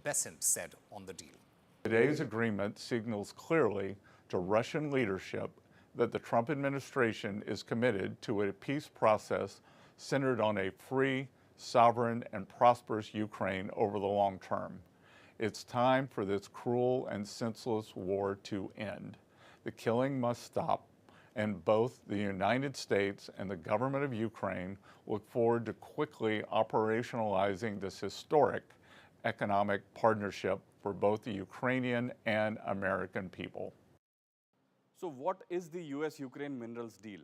Bessent said on the deal. Today's agreement signals clearly to Russian leadership that the Trump administration is committed to a peace process centered on a free, sovereign, and prosperous Ukraine over the long term. It's time for this cruel and senseless war to end. The killing must stop, and both the United States and the government of Ukraine look forward to quickly operationalizing this historic economic partnership for both the Ukrainian and American people. So what is the US-Ukraine minerals deal?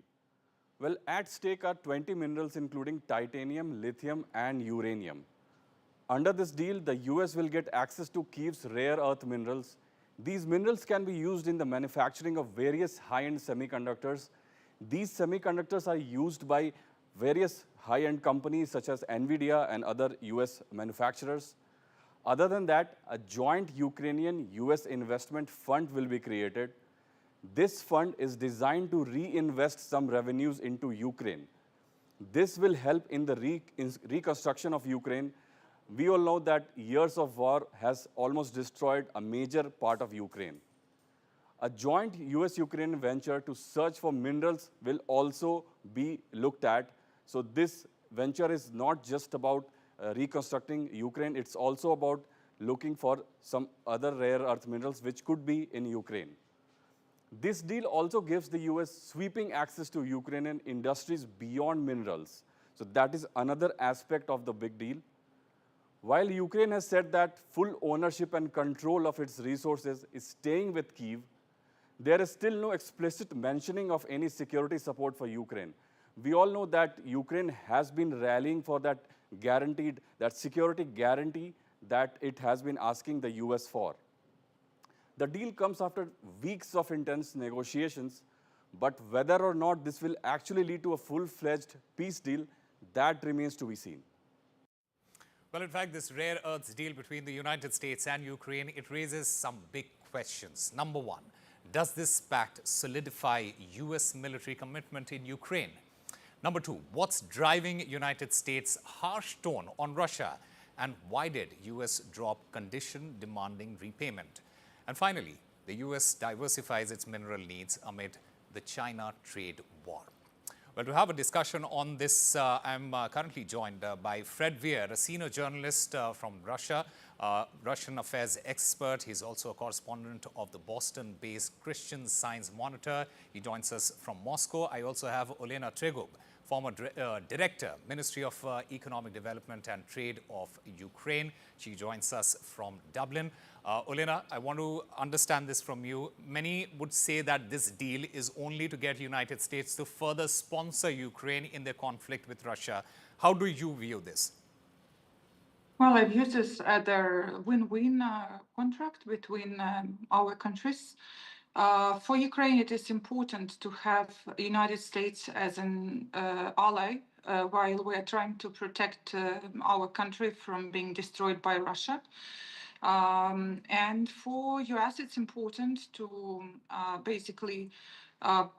Well, at stake are 20 minerals including titanium, lithium, and uranium. Under this deal, the US will get access to Kyiv's rare earth minerals. These minerals can be used in the manufacturing of various high-end semiconductors. These semiconductors are used by various high-end companies such as NVIDIA and other US manufacturers. Other than that, a joint Ukrainian-US investment fund will be created. This fund is designed to reinvest some revenues into Ukraine. This will help in the reconstruction of Ukraine. We all know that years of war has almost destroyed a major part of Ukraine. A joint US-Ukraine venture to search for minerals will also be looked at. So this venture is not just about reconstructing Ukraine, it's also about looking for some other rare earth minerals which could be in Ukraine. This deal also gives the US sweeping access to Ukrainian industries beyond minerals. So that is another aspect of the big deal. While Ukraine has said that full ownership and control of its resources is staying with Kyiv, there is still no explicit mentioning of any security support for Ukraine. We all know that Ukraine has been rallying for that security guarantee that it has been asking the US for. The deal comes after weeks of intense negotiations, but whether or not this will actually lead to a full-fledged peace deal, that remains to be seen. Well, in fact, this rare earths deal between the United States and Ukraine, it raises some big questions. Number one, does this pact solidify US military commitment in Ukraine? Number two, what's driving United States' harsh tone on Russia? And why did US drop condition demanding repayment? And finally, the US diversifies its mineral needs amid the China trade war. Well, to have a discussion on this, I'm currently joined by Fred Weir, a senior journalist from Russia, Russian affairs expert. He's also a correspondent of the Boston-based Christian Science Monitor. He joins us from Moscow. I also have Olena Tregub, former director, Ministry of Economic Development and Trade of Ukraine. She joins us from Dublin. Olena, I want to understand this from you. Many would say that this deal is only to get United States to further sponsor Ukraine in their conflict with Russia. How do you view this? Well, I view this as a win-win contract between our countries. For Ukraine, it is important to have the United States as an ally while we are trying to protect our country from being destroyed by Russia. And for US, it's important to basically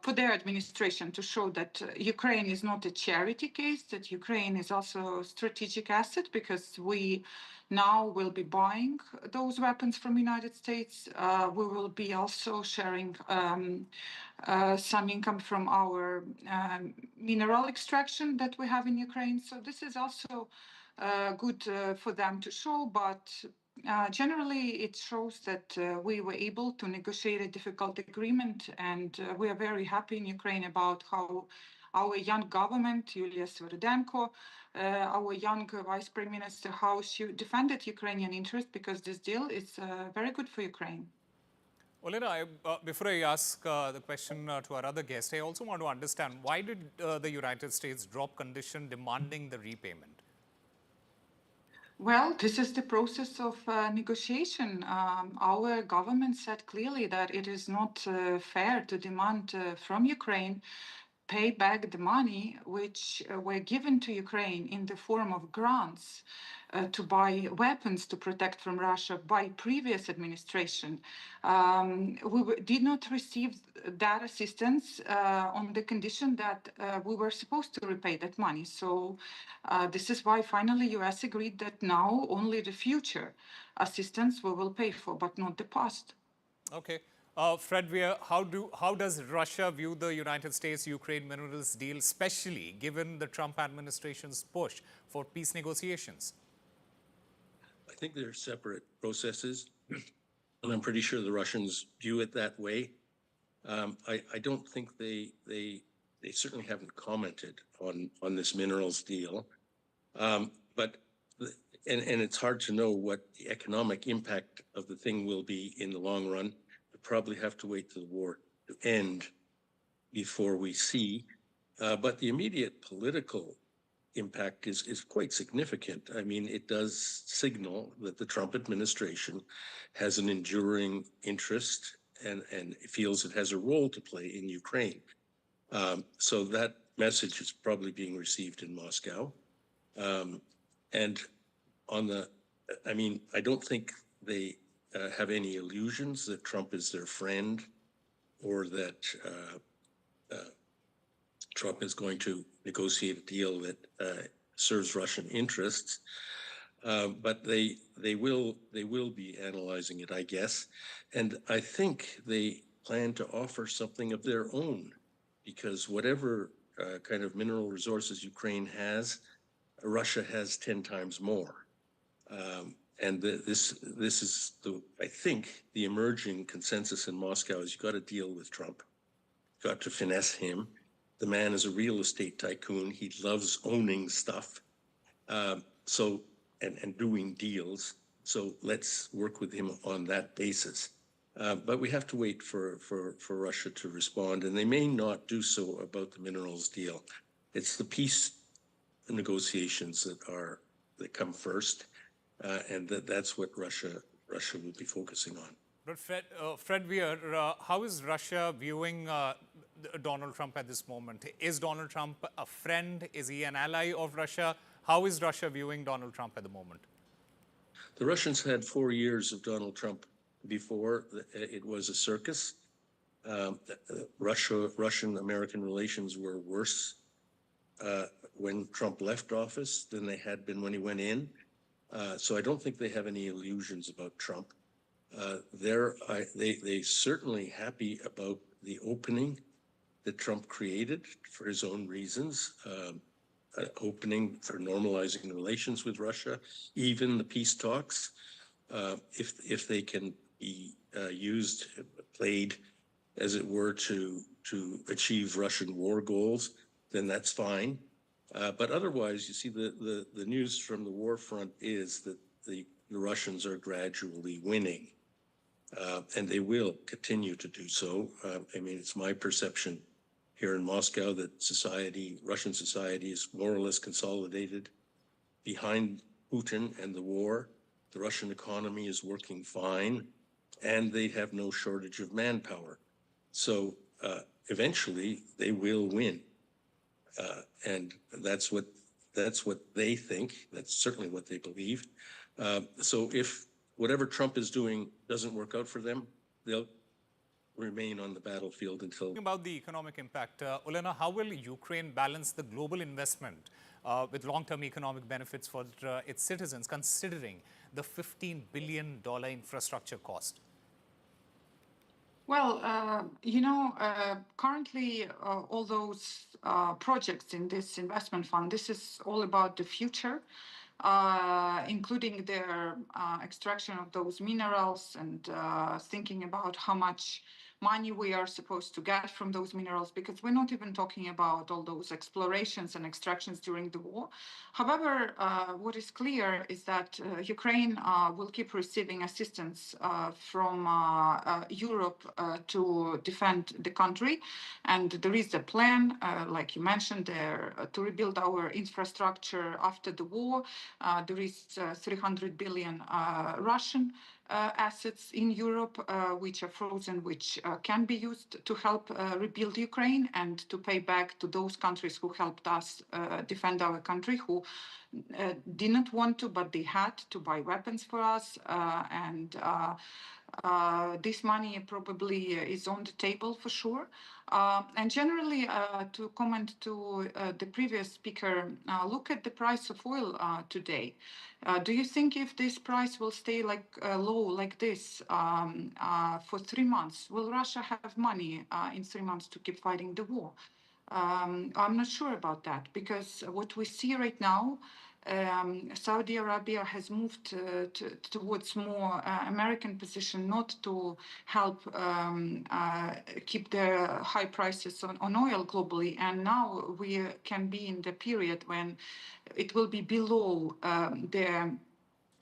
for their administration to show that Ukraine is not a charity case, that Ukraine is also a strategic asset, because we now will be buying those weapons from the United States. We will be also sharing some income from our mineral extraction that we have in Ukraine. So this is also good for them to show, but generally, it shows that we were able to negotiate a difficult agreement, and we are very happy in Ukraine about how our young government, Yulia Sviridenko, our young Vice Prime Minister, how she defended Ukrainian interests, because this deal is very good for Ukraine. Olena, before I ask the question to our other guest, I also want to understand, why did the United States drop condition demanding the repayment? Well, this is the process of negotiation. Our government said clearly that it is not fair to demand from Ukraine pay back the money which were given to Ukraine in the form of grants to buy weapons to protect from Russia by previous administration. We did not receive that assistance on the condition that we were supposed to repay that money. So this is why finally US agreed that now only the future assistance we will pay for, but not the past. Okay. Fred Weir, how does Russia view the United States-Ukraine minerals deal, especially given the Trump administration's push for peace negotiations? I think they're separate processes, and I'm pretty sure the Russians view it that way. I don't think they certainly haven't commented on this minerals deal, but it's hard to know what the economic impact of the thing will be in the long run. We probably have to wait till the war to end before we see. But the immediate political impact is quite significant. I mean, it does signal that the Trump administration has an enduring interest and feels it has a role to play in Ukraine. So that message is probably being received in Moscow. And I mean, I don't think they have any illusions that Trump is their friend or that Trump is going to negotiate a deal that serves Russian interests, but they will be analyzing it, I guess, and I think they plan to offer something of their own, because whatever kind of mineral resources Ukraine has, Russia has 10 times more, and this is I think the emerging consensus in Moscow is you've got to deal with Trump, you've got to finesse him. The man is a real estate tycoon. He loves owning stuff, and doing deals. So let's work with him on that basis. But we have to wait for Russia to respond, and they may not do so about the minerals deal. It's the peace negotiations that come first, and that's what Russia will be focusing on. But Fred Weir, how is Russia viewing Donald Trump at this moment? Is Donald Trump a friend? Is he an ally of Russia? How is Russia viewing Donald Trump at the moment? The Russians had 4 years of Donald Trump before. It was a circus. Russian-American relations were worse when Trump left office than they had been when he went in. So I don't think they have any illusions about Trump. They certainly happy about the opening that Trump created for his own reasons, opening for normalizing relations with Russia, even the peace talks, if they can be played, as it were, to achieve Russian war goals, then that's fine. But otherwise, you see, the news from the war front is that the Russians are gradually winning. And they will continue to do so. I mean, it's my perception here in Moscow that Russian society is more or less consolidated behind Putin and the war. The Russian economy is working fine, and they have no shortage of manpower. So eventually, they will win, and that's what they think. That's certainly what they believe. So if whatever Trump is doing doesn't work out for them, they'll remain on the battlefield until... About the economic impact, Olena, how will Ukraine balance the global investment with long-term economic benefits for its citizens, considering the $15 billion infrastructure cost? Well, currently all those projects in this investment fund, this is all about the future, including their extraction of those minerals and thinking about how much money we are supposed to get from those minerals, because we're not even talking about all those explorations and extractions during the war. However, what is clear is that Ukraine will keep receiving assistance from Europe to defend the country. And there is a plan, like you mentioned, there to rebuild our infrastructure after the war. There is 300 billion Russian assets in Europe which are frozen, which can be used to help rebuild Ukraine and to pay back to those countries who helped us defend our country, who didn't want to, but they had to buy weapons for us. This money probably is on the table for sure. And generally, to comment to the previous speaker, look at the price of oil today. Do you think if this price will stay low like this for 3 months, will Russia have money in 3 months to keep fighting the war? I'm not sure about that, because what we see right now, Saudi Arabia has moved towards more American position, not to help keep the high prices on oil globally. And now we can be in the period when it will be below the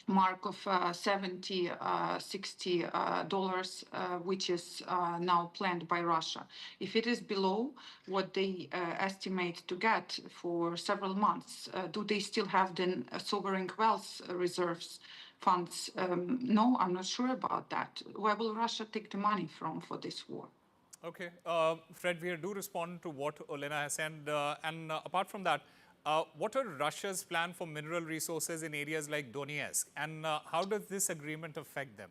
mark of $70, $60, which is now planned by Russia. If it is below what they estimate to get for several months, do they still have the sovereign wealth reserves funds? No, I'm not sure about that. Where will Russia take the money from for this war? Okay, Fred, we do respond to what Olena has said, and apart from that, what are Russia's plan for mineral resources in areas like Donetsk, and how does this agreement affect them?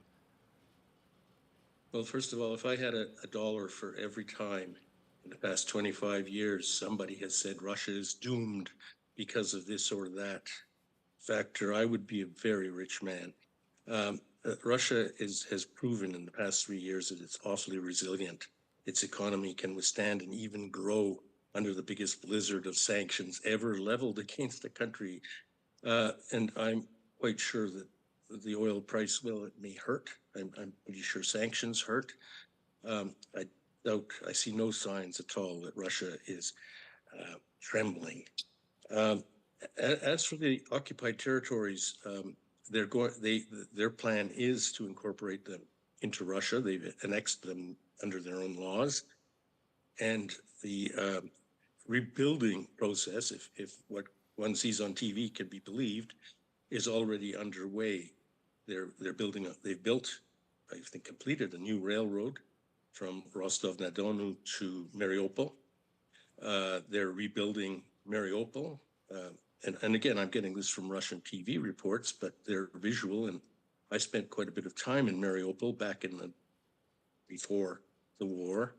Well, first of all, if I had a dollar for every time in the past 25 years somebody has said Russia is doomed because of this or that factor, I would be a very rich man. Russia has proven in the past 3 years that it's awfully resilient. Its economy can withstand and even grow under the biggest blizzard of sanctions ever leveled against the country. And I'm quite sure that the oil price, well, it may hurt. I'm pretty sure sanctions hurt. I see no signs at all that Russia is trembling. As for the occupied territories, their plan is to incorporate them into Russia. They've annexed them under their own laws. And the rebuilding process, if what one sees on TV can be believed, is already underway. They've built, I think, completed a new railroad from Rostov-na-Donu to Mariupol. They're rebuilding Mariupol. And again, I'm getting this from Russian TV reports, but they're visual. And I spent quite a bit of time in Mariupol back before the war.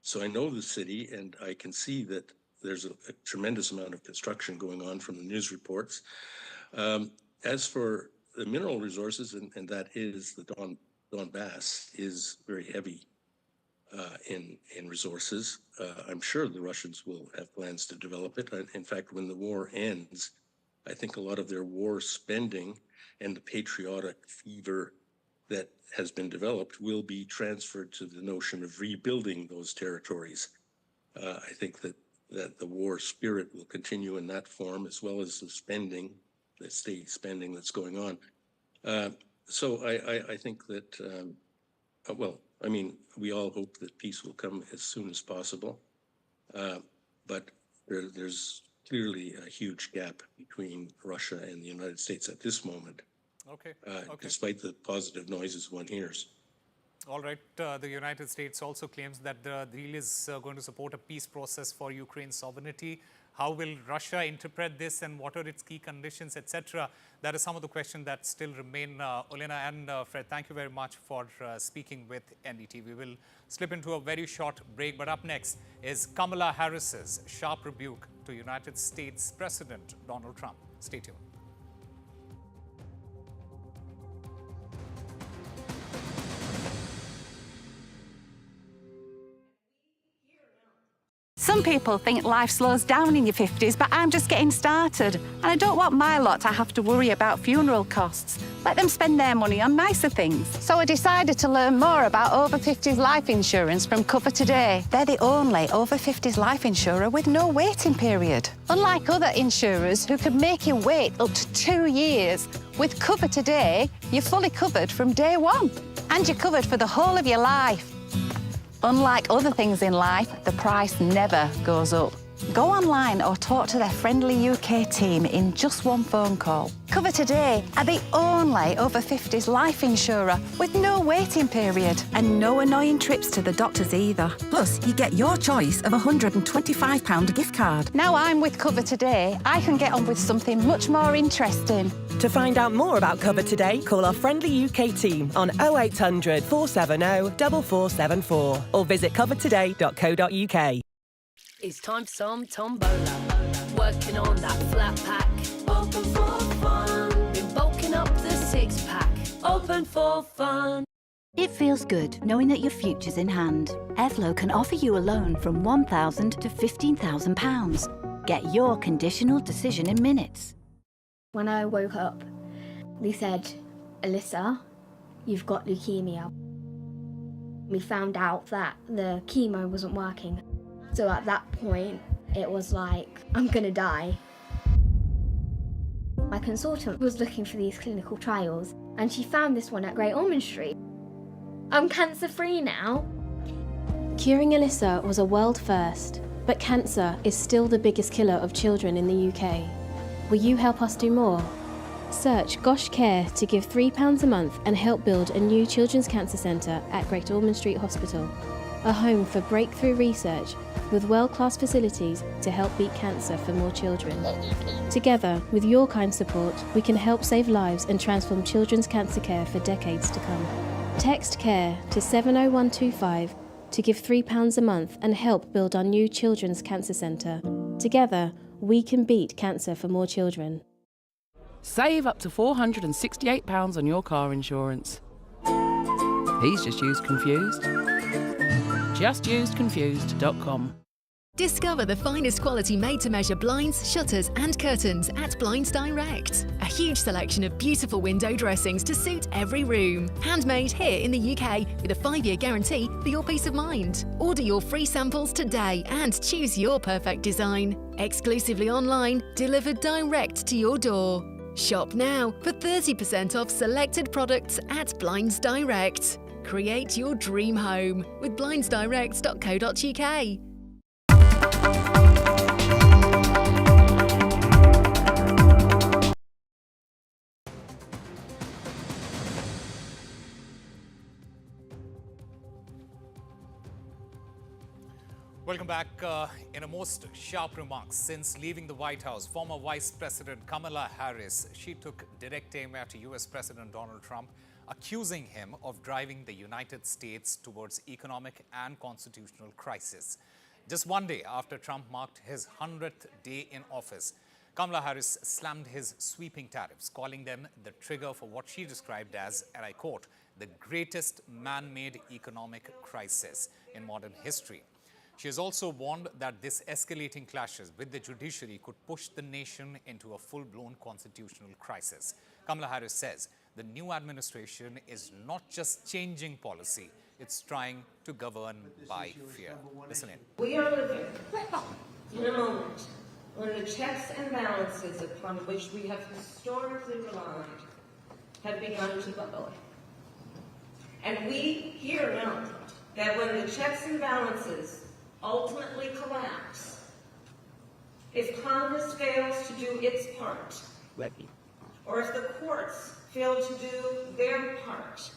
So I know the city, and I can see that there's a tremendous amount of construction going on from the news reports. As for the mineral resources, and that is the Donbass is very heavy in resources. I'm sure the Russians will have plans to develop it. In fact, when the war ends, I think a lot of their war spending and the patriotic fever that has been developed will be transferred to the notion of rebuilding those territories. I think that the war spirit will continue in that form, as well as the state spending that's going on. So I think that, well, I mean, we all hope that peace will come as soon as possible, but there's clearly a huge gap between Russia and the United States at this moment. Okay. Despite the positive noises one hears. All right. The United States also claims that the deal is going to support a peace process for Ukraine's sovereignty. How will Russia interpret this, and what are its key conditions, etc.? That is some of the questions that still remain. Olena and Fred, thank you very much for speaking with NDTV. We will slip into a very short break, but up next is Kamala Harris's sharp rebuke to United States President Donald Trump. Stay tuned. Some people think life slows down in your 50s, but I'm just getting started. And I don't want my lot to have to worry about funeral costs. Let them spend their money on nicer things. So I decided to learn more about over 50s life insurance from Cover Today. They're the only over 50s life insurer with no waiting period. Unlike other insurers who can make you wait up to 2 years, with Cover Today, you're fully covered from day one. And you're covered for the whole of your life. Unlike other things in life, the price never goes up. Go online or talk to their friendly UK team in just one phone call. Cover Today are the only over 50s life insurer with no waiting period and no annoying trips to the doctors either. Plus, you get your choice of a £125 gift card. Now I'm with Cover Today, I can get on with something much more interesting. To find out more about Cover Today, call our friendly UK team on 0800 470 4474 or visit covertoday.co.uk. It's time for some tombola. Working on that flat pack. Open for fun. Been bulking up the six-pack. Open for fun. It feels good knowing that your future's in hand. Evlo can offer you a loan from £1,000 to £15,000. Get your conditional decision in minutes. When I woke up, they said, Alyssa, you've got leukemia. We found out that the chemo wasn't working. So at that point, it was like, I'm gonna die. My consultant was looking for these clinical trials, and she found this one at Great Ormond Street. I'm cancer-free now. Curing Alyssa was a world first, but cancer is still the biggest killer of children in the UK. Will you help us do more? Search Gosh Care to give £3 a month and help build a new children's cancer centre at Great Ormond Street Hospital, a home for breakthrough research with world-class facilities to help beat cancer for more children. Together, with your kind support, we can help save lives and transform children's cancer care for decades to come. Text CARE to 70125 to give £3 a month and help build our new children's cancer centre. Together, we can beat cancer for more children. Save up to £468 on your car insurance. He's just used Confused. JustUsedConfused.com. Discover the finest quality made-to-measure blinds, shutters and curtains at Blinds Direct. A huge selection of beautiful window dressings to suit every room. Handmade here in the UK with a 5-year guarantee for your peace of mind. Order your free samples today and choose your perfect design. Exclusively online, delivered direct to your door. Shop now for 30% off selected products at Blinds Direct. Create your dream home with blindsdirect.co.uk. Welcome back. In a most sharp remarks, since leaving the White House, former Vice President Kamala Harris, she took direct aim at US President Donald Trump, accusing him of driving the United States towards economic and constitutional crisis. Just one day after Trump marked his 100th day in office, Kamala Harris slammed his sweeping tariffs, calling them the trigger for what she described as, and I quote, the greatest man-made economic crisis in modern history. She has also warned that this escalating clashes with the judiciary could push the nation into a full-blown constitutional crisis. Kamala Harris says the new administration is not just changing policy, it's trying to govern by fear. Listen in. We are living in a moment when the checks and balances upon which we have historically relied have begun to bubble. And we here know that when the checks and balances ultimately collapse, if Congress fails to do its part, or if the courts fail to do their part,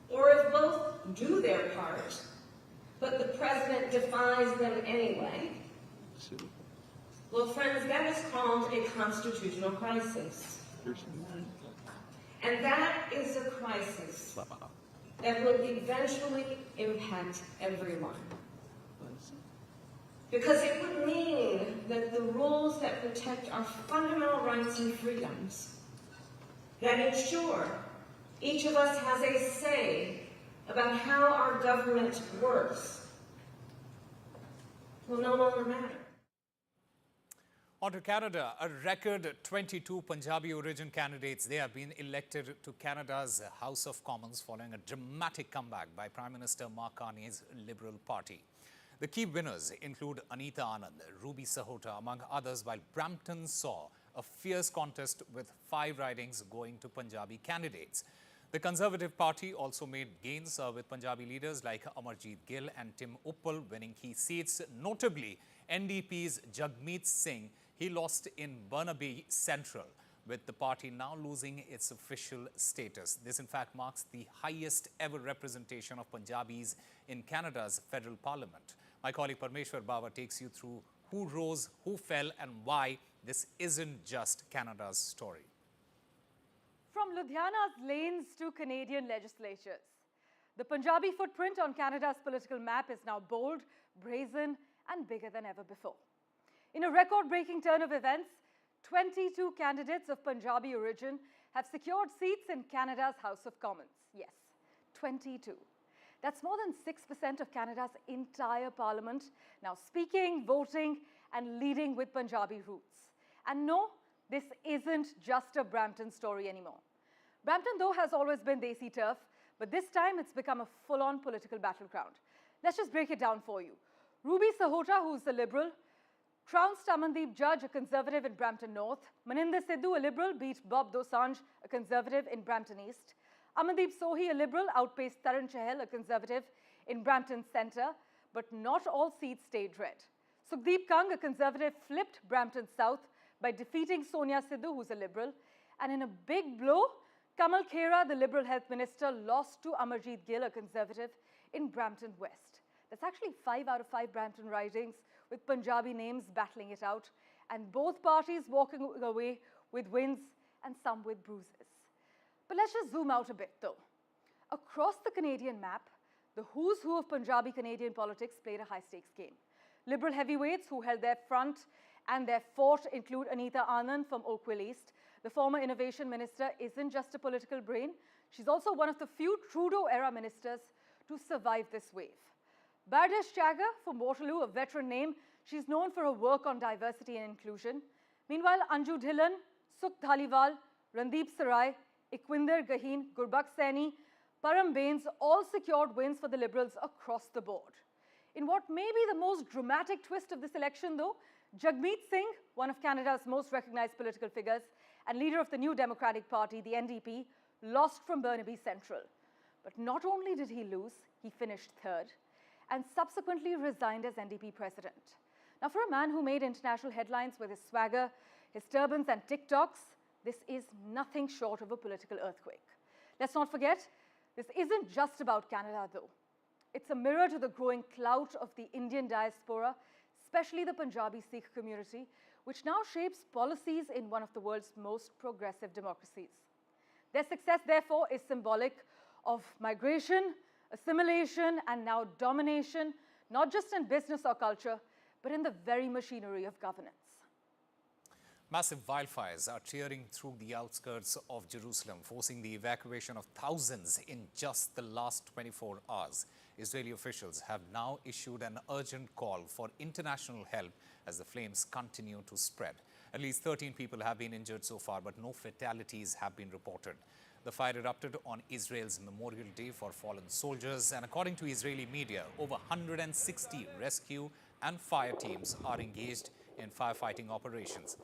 or if both do their part, but the president defies them anyway, well, friends, that is called a constitutional crisis. And that is a crisis that will eventually impact everyone. Because it would mean that the rules that protect our fundamental rights and freedoms, that ensure each of us has a say about how our government works, will no longer matter. On to Canada, a record 22 Punjabi origin candidates, they have been elected to Canada's House of Commons following a dramatic comeback by Prime Minister Mark Carney's Liberal Party. The key winners include Anita Anand, Ruby Sahota, among others, while Brampton saw a fierce contest with 5 ridings going to Punjabi candidates. The Conservative Party also made gains with Punjabi leaders like Amarjeet Gill and Tim Uppal winning key seats. Notably, NDP's Jagmeet Singh, he lost in Burnaby Central, with the party now losing its official status. This, in fact, marks the highest ever representation of Punjabis in Canada's federal parliament. My colleague Parmeshwar Bawa takes you through who rose, who fell, and why this isn't just Canada's story. From Ludhiana's lanes to Canadian legislatures, the Punjabi footprint on Canada's political map is now bold, brazen, and bigger than ever before. In a record-breaking turn of events, 22 candidates of Punjabi origin have secured seats in Canada's House of Commons. Yes, 22. That's more than 6% of Canada's entire parliament now speaking, voting, and leading with Punjabi roots. And no, this isn't just a Brampton story anymore. Brampton, though, has always been Desi turf, but this time it's become a full-on political battleground. Let's just break it down for you. Ruby Sahota, who's a Liberal, trounced Amandeep Judge, a Conservative in Brampton North. Maninder Sidhu, a Liberal, beat Bob Dosanjh, a Conservative in Brampton East. Amandeep Sohi, a Liberal, outpaced Tarun Chahal, a Conservative in Brampton Centre. But not all seats stayed red. Sukhdeep Kang, a Conservative, flipped Brampton South by defeating Sonia Sidhu, who's a Liberal. And in a big blow, Kamal Khera, the Liberal Health Minister, lost to Amarjeet Gill, a Conservative, in Brampton West. That's actually 5 out of 5 Brampton ridings, with Punjabi names battling it out, and both parties walking away with wins and some with bruises. But let's just zoom out a bit, though. Across the Canadian map, the who's who of Punjabi Canadian politics played a high-stakes game. Liberal heavyweights who held their front and their fort include Anita Anand from Oakville East. The former Innovation Minister isn't just a political brain. She's also one of the few Trudeau-era ministers to survive this wave. Bardesh Chagger from Waterloo, a veteran name, she's known for her work on diversity and inclusion. Meanwhile, Anju Dhillon, Sukh Dhaliwal, Randeep Sarai, Ikwinder Gaheen, Gurbakh Saini, Param Bains all secured wins for the Liberals across the board. In what may be the most dramatic twist of this election, though, Jagmeet Singh, one of Canada's most recognized political figures and leader of the New Democratic Party, the NDP, lost from Burnaby Central. But not only did he lose, he finished third and subsequently resigned as NDP president. Now, for a man who made international headlines with his swagger, his turbans and TikToks, this is nothing short of a political earthquake. Let's not forget, this isn't just about Canada, though. It's a mirror to the growing clout of the Indian diaspora, especially the Punjabi Sikh community, which now shapes policies in one of the world's most progressive democracies. Their success, therefore, is symbolic of migration, assimilation, and now domination, not just in business or culture, but in the very machinery of governance. Massive wildfires are tearing through the outskirts of Jerusalem, forcing the evacuation of thousands in just the last 24 hours. Israeli officials have now issued an urgent call for international help as the flames continue to spread. At least 13 people have been injured so far, but no fatalities have been reported. The fire erupted on Israel's Memorial Day for fallen soldiers, and according to Israeli media, over 160 rescue and fire teams are engaged in firefighting operations.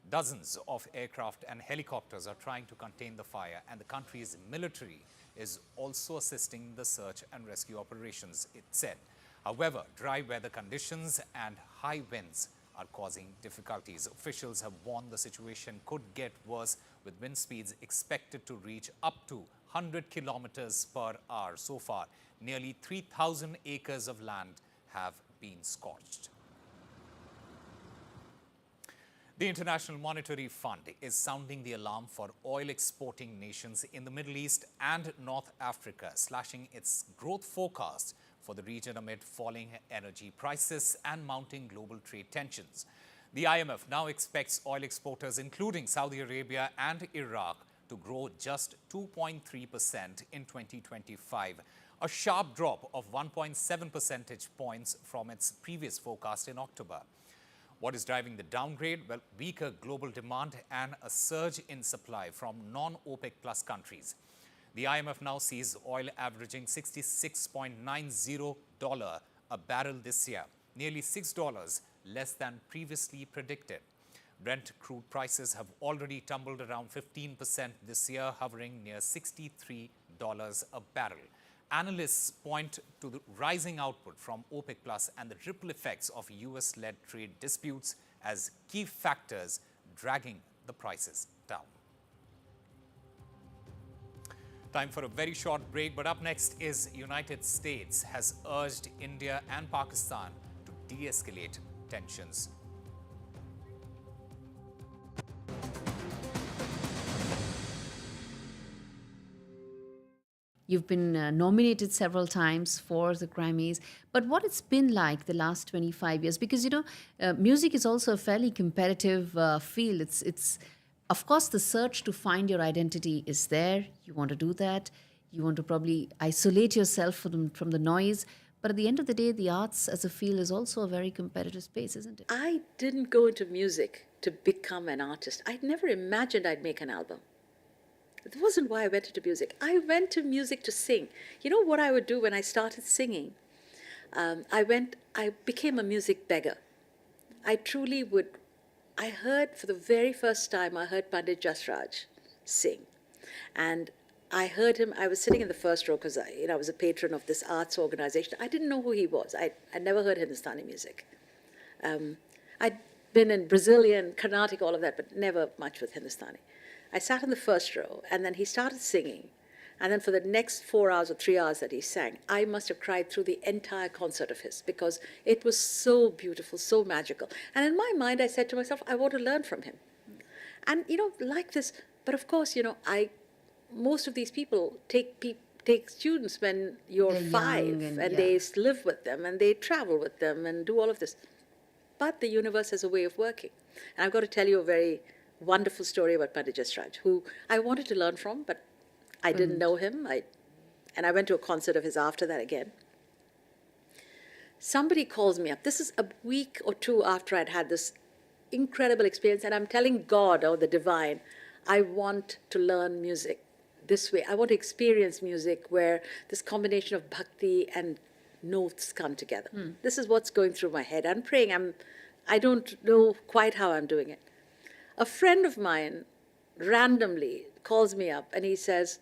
Dozens of aircraft and helicopters are trying to contain the fire, and the country's military is also assisting the search and rescue operations, it said. However, dry weather conditions and high winds are causing difficulties. Officials have warned the situation could get worse, with wind speeds expected to reach up to 100 kilometers per hour. So far, nearly 3,000 acres of land have been scorched. The International Monetary Fund is sounding the alarm for oil exporting nations in the Middle East and North Africa, slashing its growth forecast for the region amid falling energy prices and mounting global trade tensions. The IMF now expects oil exporters, including Saudi Arabia and Iraq, to grow just 2.3% in 2025, a sharp drop of 1.7 percentage points from its previous forecast in October. What is driving the downgrade? Well, weaker global demand and a surge in supply from non-OPEC plus countries. The IMF now sees oil averaging $66.90 a barrel this year, nearly $6 less than previously predicted. Brent crude prices have already tumbled around 15% this year, hovering near $63 a barrel. Analysts point to the rising output from OPEC Plus and the ripple effects of US-led trade disputes as key factors dragging the prices down. Time for a very short break, but up next is United States has urged India and Pakistan to de-escalate tensions. You've been nominated several times for the Grammys, but what it's been like the last 25 years? Because, music is also a fairly competitive field. It's of course, the search to find your identity is there. You want to do that. You want to probably isolate yourself from the noise. But at the end of the day, the arts as a field is also a very competitive space, isn't it? I didn't go into music to become an artist. I'd never imagined I'd make an album. It wasn't why I went into music. I went to music to sing. You know what I would do when I started singing? I became a music beggar. I heard for the very first time, I heard Pandit Jasraj sing. And I heard him, I was sitting in the first row because I was a patron of this arts organization. I didn't know who he was. I never heard Hindustani music. I'd been in Brazilian, Carnatic, all of that, but never much with Hindustani. I sat in the first row, and then he started singing. And then for the next 4 hours or 3 hours that he sang, I must have cried through the entire concert of his because it was so beautiful, so magical. And in my mind, I said to myself, I want to learn from him. And, like this, but of course, most of these people take students when you're 5 and they live with them and they travel with them and do all of this. But the universe has a way of working. And I've got to tell you a very wonderful story about Pandit Jasraj, who I wanted to learn from, but I didn't know him. And I went to a concert of his after that again. Somebody calls me up. This is a week or two after I'd had this incredible experience, and I'm telling God or the divine, I want to learn music this way. I want to experience music where this combination of bhakti and notes come together. This is what's going through my head. I'm praying. I don't know quite how I'm doing it. A friend of mine randomly calls me up and he says,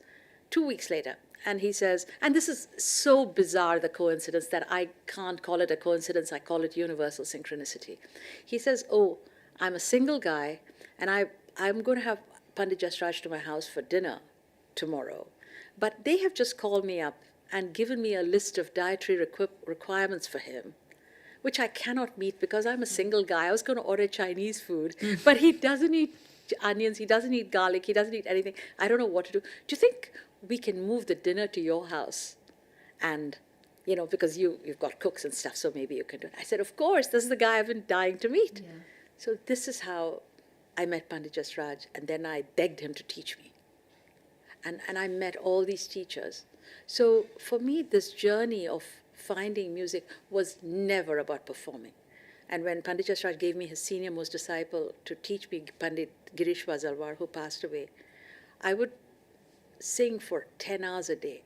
2 weeks later, and he says, and this is so bizarre, the coincidence, that I can't call it a coincidence, I call it universal synchronicity. He says, oh, I'm a single guy, and I'm going to have Pandit Jasraj to my house for dinner tomorrow. But they have just called me up and given me a list of dietary requirements for him, which I cannot meet because I'm a single guy. I was going to order Chinese food, but he doesn't eat onions, he doesn't eat garlic, he doesn't eat anything. I don't know what to do. Do you think we can move the dinner to your house? And, because you've got cooks and stuff, so maybe you can do it. I said, of course, this is the guy I've been dying to meet. Yeah. So this is how I met Pandit Jasraj, and then I begged him to teach me. And I met all these teachers. So for me, this journey of finding music was never about performing. And when Pandit Jasraj gave me his senior most disciple to teach me, Pandit Girish Vazalwar, who passed away, I would sing for 10 hours a day.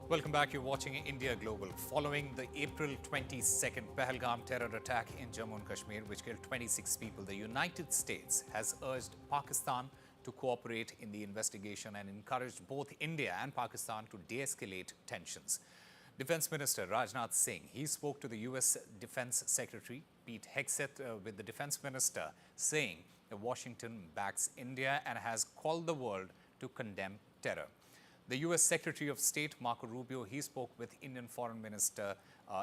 Welcome back. You're watching India Global. Following the April 22nd Pahalgam terror attack in Jammu and Kashmir, which killed 26 people, the United States has urged Pakistan to cooperate in the investigation and encouraged both India and Pakistan to de-escalate tensions. Defense Minister Rajnath Singh, he spoke to the US Defense Secretary Pete Hegseth with the Defense Minister saying that Washington backs India and has called the world to condemn terror. The US Secretary of State Marco Rubio, he spoke with Indian Foreign Minister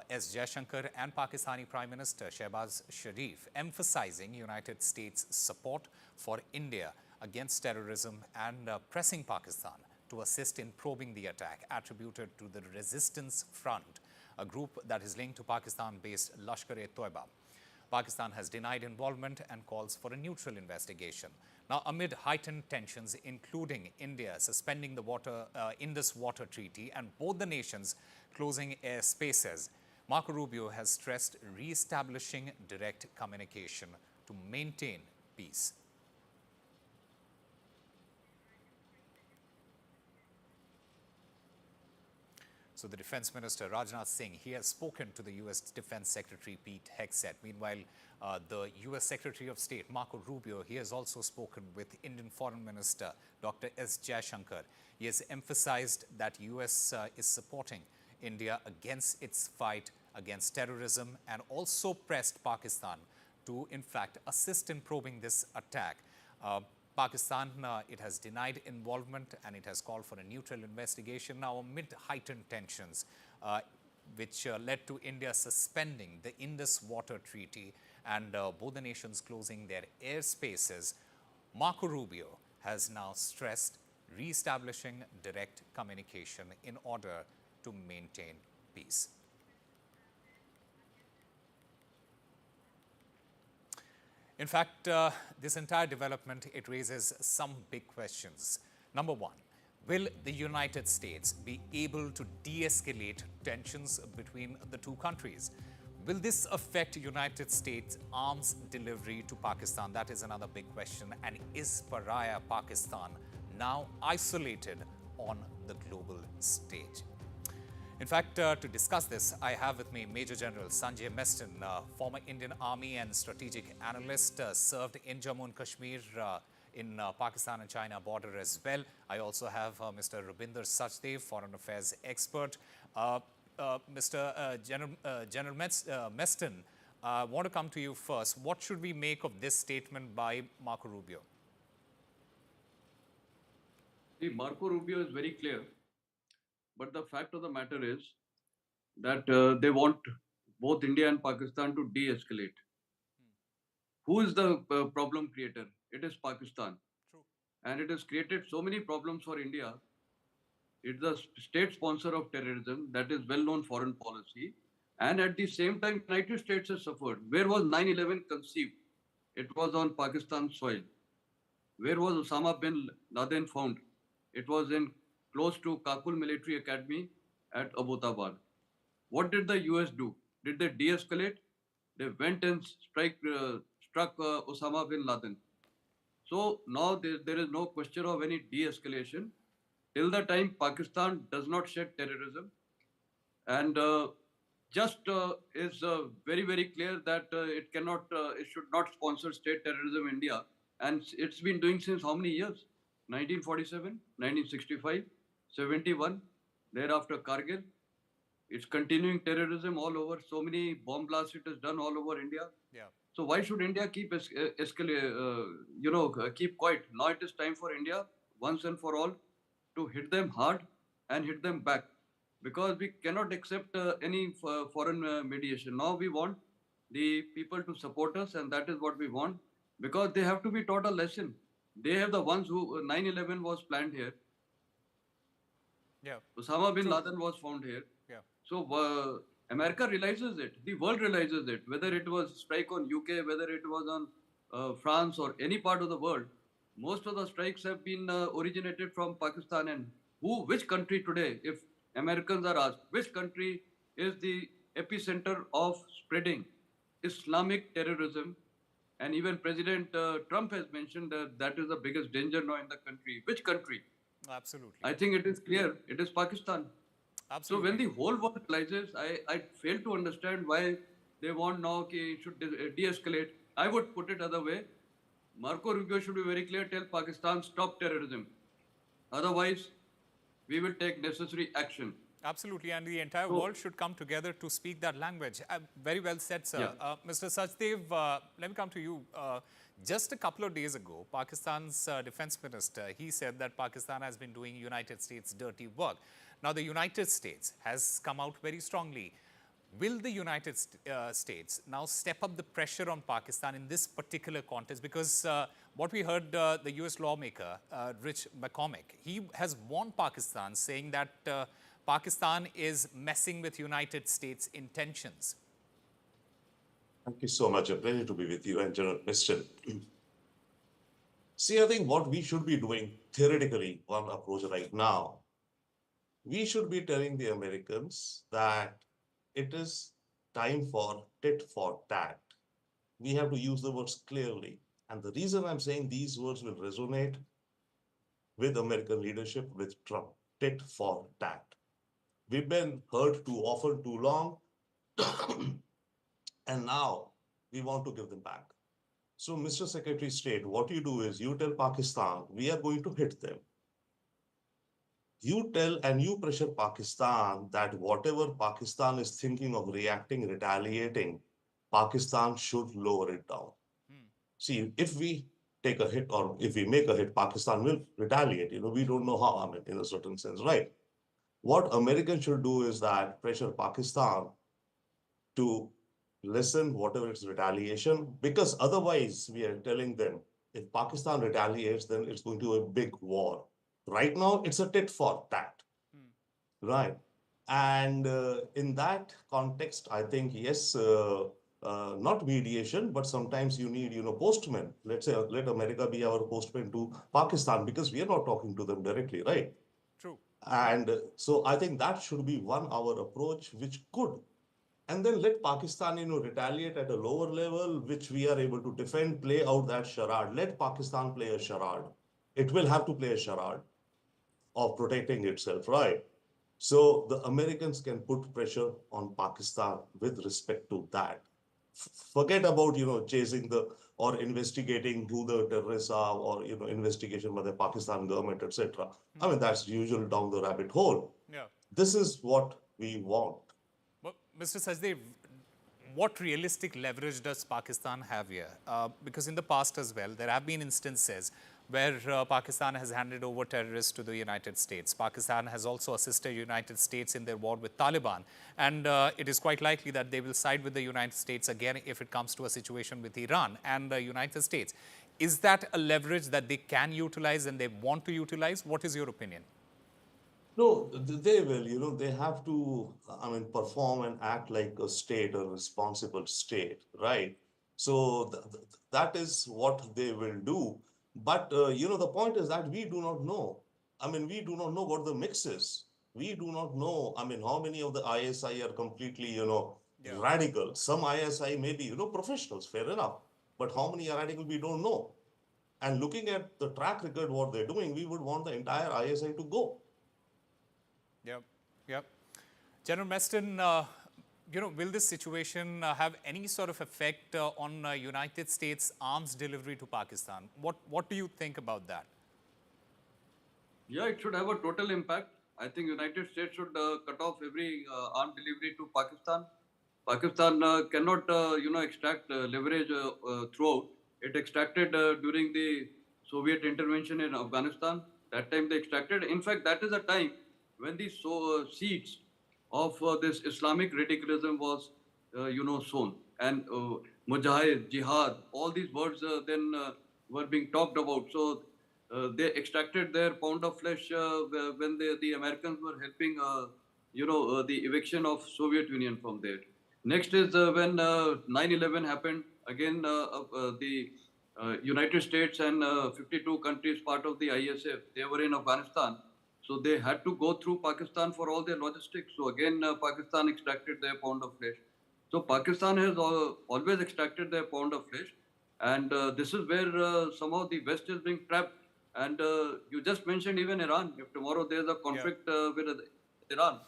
S. Jaishankar and Pakistani Prime Minister Shehbaz Sharif, emphasizing United States support for India against terrorism and pressing Pakistan to assist in probing the attack attributed to the Resistance Front, a group that is linked to Pakistan-based Lashkar-e-Toiba. Pakistan has denied involvement and calls for a neutral investigation. Now, amid heightened tensions, including India suspending the Indus Water Treaty and both the nations closing air spaces, Marco Rubio has stressed re-establishing direct communication to maintain peace. So the Defense Minister, Rajnath Singh, he has spoken to the US Defense Secretary Pete Hegseth. Meanwhile, the US Secretary of State, Marco Rubio, he has also spoken with Indian Foreign Minister, Dr. S. Jaishankar. He has emphasized that US is supporting India against its fight against terrorism and also pressed Pakistan to, in fact, assist in probing this attack. Pakistan, it has denied involvement and it has called for a neutral investigation now amid heightened tensions, which led to India suspending the Indus Water Treaty and both the nations closing their airspaces. Marco Rubio has now stressed re-establishing direct communication in order to maintain peace. In fact, this entire development, it raises some big questions. Number one, will the United States be able to de-escalate tensions between the two countries? Will this affect United States arms delivery to Pakistan? That is another big question. And is pariah Pakistan now isolated on the global stage? In fact, to discuss this, I have with me Major General Sanjay Meston, former Indian Army and strategic analyst, served in Jammu and Kashmir in Pakistan and China border as well. I also have Mr. Rubinder Sachdev, foreign affairs expert. Mr. General Meston, I want to come to you first. What should we make of this statement by Marco Rubio? See, Marco Rubio is very clear. But the fact of the matter is that they want both India and Pakistan to de-escalate. Who is the problem creator? It is Pakistan. True. And it has created so many problems for India. It's the state sponsor of terrorism, that is well-known foreign policy. And at the same time, United States has suffered. Where was 9/11 conceived? It was on Pakistan soil. Where was Osama bin Laden found? It was in close to Kabul Military Academy at Abbottabad. What did the US do? Did they de-escalate? They went and struck Osama bin Laden. So now there is no question of any de-escalation till the time Pakistan does not shed terrorism. And is very, very clear that it should not sponsor state terrorism in India. And it's been doing since how many years? 1947, 1965. 71, thereafter Kargil. It's continuing terrorism all over. So many bomb blasts it has done all over India. Yeah. So why should India keep keep quiet? Now it is time for India, once and for all, to hit them hard and hit them back, because we cannot accept any foreign mediation. Now we want the people to support us, and that is what we want, because they have to be taught a lesson. They have the ones who 9/11 was planned here. Yeah. Osama bin Laden was found here. Yeah. So America realizes it. The world realizes it. Whether it was strike on UK, whether it was on France or any part of the world, most of the strikes have been originated from Pakistan. And which country today, if Americans are asked, which country is the epicenter of spreading Islamic terrorism? And even President Trump has mentioned that is the biggest danger now in the country. Which country? Absolutely. I think it is clear. It is Pakistan. Absolutely. So when the whole world realizes, I fail to understand why they want now that it should de-escalate. I would put it other way. Marco Rubio should be very clear, tell Pakistan, stop terrorism. Otherwise, we will take necessary action. Absolutely, and the entire world should come together to speak that language. Very well said, sir. Yeah. Mr. Sachdev, let me come to you. Just a couple of days ago, Pakistan's defense minister, he said that Pakistan has been doing United States dirty work. Now, the United States has come out very strongly. Will the United States now step up the pressure on Pakistan in this particular context? Because what we heard, the US lawmaker, Rich McCormick, he has warned Pakistan, saying that Pakistan is messing with United States intentions. Thank you so much. A pleasure to be with you and General Meston. See, I think what we should be doing theoretically, one approach right now, we should be telling the Americans that it is time for tit for tat. We have to use the words clearly. And the reason I'm saying these words will resonate with American leadership, with Trump, tit for tat. We've been hurt too often, too long, and now we want to give them back. So, Mr. Secretary of State, what you do is you tell Pakistan, we are going to hit them. You tell and you pressure Pakistan that whatever Pakistan is thinking of reacting, retaliating, Pakistan should lower it down. See, if we take a hit or if we make a hit, Pakistan will retaliate. We don't know how, in a certain sense, right? What Americans should do is that pressure Pakistan to listen, whatever its retaliation, because otherwise we are telling them if Pakistan retaliates, then it's going to be a big war. Right now, it's a tit for tat, right? And in that context, I think, yes, not mediation, but sometimes you need, postmen. Let's say, let America be our postman to Pakistan because we are not talking to them directly, right? True. And so I think that should be our approach, which could. And then let Pakistan, retaliate at a lower level, which we are able to defend, play out that charade. Let Pakistan play a charade. It will have to play a charade of protecting itself, right? So the Americans can put pressure on Pakistan with respect to that. Forget about, chasing or investigating who the terrorists are or, investigation by the Pakistan government, etc. I mean, that's usual down the rabbit hole. Yeah. This is what we want. But Mr. Sajdev, what realistic leverage does Pakistan have here? Because in the past as well, there have been instances where Pakistan has handed over terrorists to the United States. Pakistan has also assisted United States in their war with Taliban. And it is quite likely that they will side with the United States again if it comes to a situation with Iran and the United States. Is that a leverage that they can utilize and they want to utilize? What is your opinion? No, they will, they have to, perform and act like a state, a responsible state, right? So that is what they will do. But, the point is that we do not know. We do not know what the mix is. We do not know, how many of the ISI are completely, radical. Some ISI may be, professionals, fair enough. But how many are radical, we don't know. And looking at the track record, what they're doing, we would want the entire ISI to go. Yep. General Meston, will this situation have any sort of effect on United States arms delivery to Pakistan? What do you think about that? Yeah, it should have a total impact. I think United States should cut off every arm delivery to Pakistan. Pakistan cannot, extract leverage throughout. It extracted during the Soviet intervention in Afghanistan. That time they extracted. In fact, that is a time when the seeds of this Islamic radicalism was, sown. And Mujahid, Jihad, all these words then were being talked about. So they extracted their pound of flesh when the Americans were helping, the eviction of Soviet Union from there. Next is when 9/11 happened. Again, the United States and 52 countries part of the ISF, they were in Afghanistan. So they had to go through Pakistan for all their logistics. So again, Pakistan extracted their pound of flesh. So Pakistan has always extracted their pound of flesh. And this is where somehow the West is being trapped. And you just mentioned even Iran. If tomorrow there's a conflict with Iran,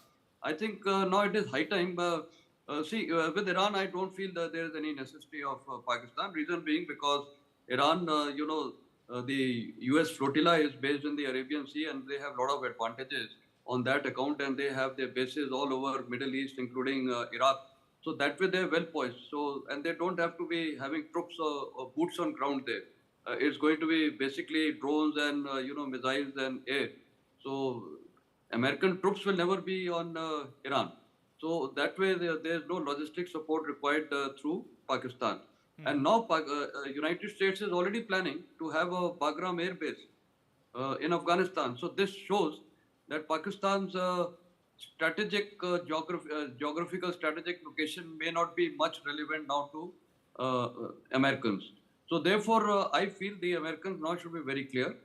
I think now it is high time. With Iran, I don't feel that there is any necessity of Pakistan. Reason being because Iran, the US flotilla is based in the Arabian Sea and they have a lot of advantages on that account, and they have their bases all over Middle East, including Iraq. So that way they're well poised. So, and they don't have to be having troops or boots on ground there. It's going to be basically drones and, missiles and air. So American troops will never be on Iran. So that way there's no logistic support required through Pakistan. And now United States is already planning to have a Bagram air base in Afghanistan. So this shows that Pakistan's strategic geographical strategic location may not be much relevant now to Americans. So therefore, I feel the Americans now should be very clear.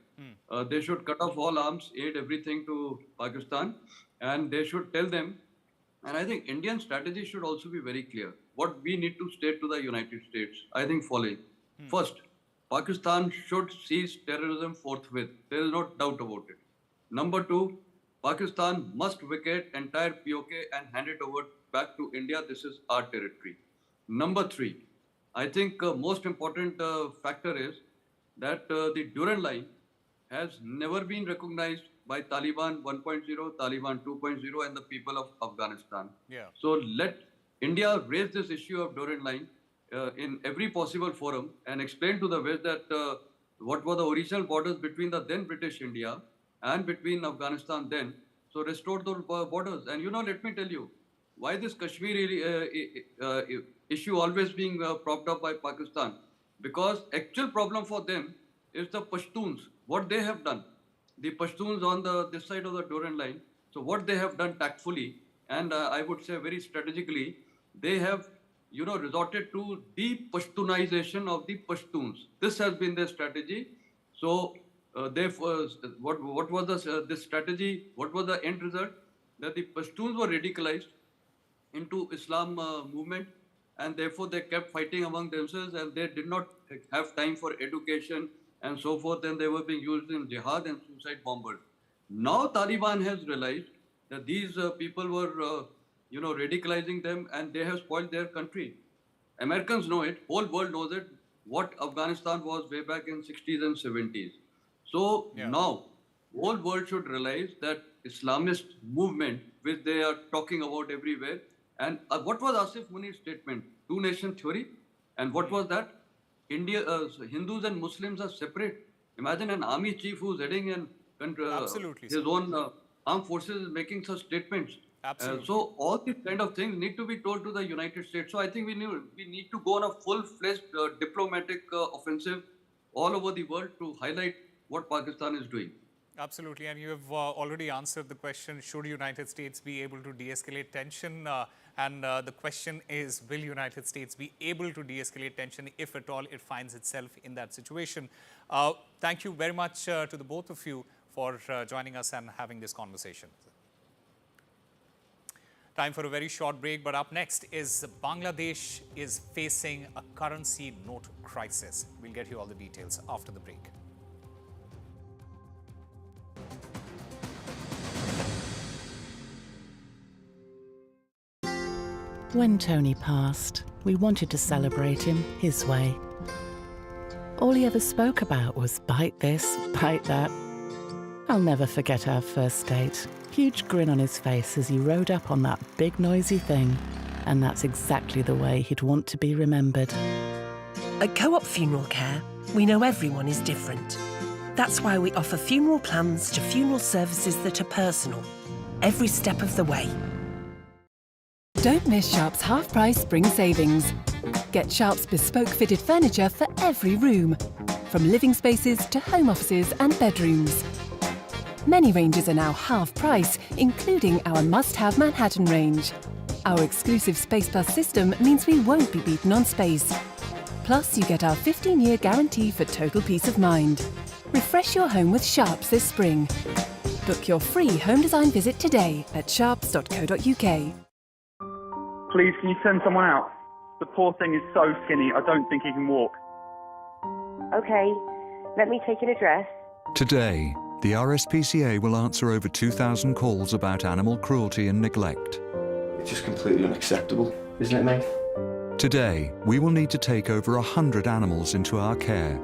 They should cut off all arms, aid everything to Pakistan, and they should tell them. And I think Indian strategy should also be very clear. What we need to state to the United States, I think following. First, Pakistan should cease terrorism forthwith. There is no doubt about it. Number two, Pakistan must vacate entire POK and hand it over back to India. This is our territory. Number 3, I think most important factor is that the Durand line has never been recognized by Taliban 1.0, Taliban 2.0 and the people of Afghanistan. Yeah. So let India raise this issue of Durand line in every possible forum and explain to the West that what were the original borders between the then British India and between Afghanistan then. So restore those borders. And let me tell you, why this Kashmir issue always being propped up by Pakistan? Because actual problem for them is the Pashtuns, what they have done. The Pashtuns on this side of the Durand line. So what they have done tactfully, and I would say very strategically, they have resorted to de-Pashtunization of the Pashtuns. This has been their strategy. So what was this strategy? What was the end result? That the Pashtuns were radicalized into Islam movement, and therefore they kept fighting among themselves, and they did not have time for education and so forth, and they were being used in jihad and suicide bombers. Now Taliban has realized that these people were radicalizing them, and they have spoiled their country. Americans know it, whole world knows it, what Afghanistan was way back in 60s and 70s. So now, whole world should realize that Islamist movement, which they are talking about everywhere, and what was Asif Muni's statement? Two-nation theory? And what was that? Hindus and Muslims are separate. Imagine an army chief who's heading his own armed forces is making such statements. Absolutely. So all these kind of things need to be told to the United States. So I think we need to go on a full-fledged diplomatic offensive all over the world to highlight what Pakistan is doing. Absolutely, and you have already answered the question, should United States be able to de-escalate tension? And the question is, will United States be able to de-escalate tension if at all it finds itself in that situation? Thank you very much to the both of you for joining us and having this conversation. Time for a very short break, but up next is Bangladesh is facing a currency note crisis. We'll get you all the details after the break. When Tony passed, we wanted to celebrate him his way. All he ever spoke about was bite this, bite that. I'll never forget our first date. Huge grin on his face as he rode up on that big noisy thing. And that's exactly the way he'd want to be remembered. At Co-op Funeral Care, we know everyone is different. That's why we offer funeral plans to funeral services that are personal, every step of the way. Don't miss Sharp's half-price spring savings. Get Sharp's bespoke fitted furniture for every room, from living spaces to home offices and bedrooms. Many ranges are now half price, including our must-have Manhattan range. Our exclusive Space Plus system means we won't be beaten on space. Plus, you get our 15-year guarantee for total peace of mind. Refresh your home with Sharps this spring. Book your free home design visit today at sharps.co.uk. Please, can you send someone out? The poor thing is so skinny, I don't think he can walk. Okay, let me take an address. Today, the RSPCA will answer over 2,000 calls about animal cruelty and neglect. It's just completely unacceptable, isn't it, mate? Today, we will need to take over 100 animals into our care.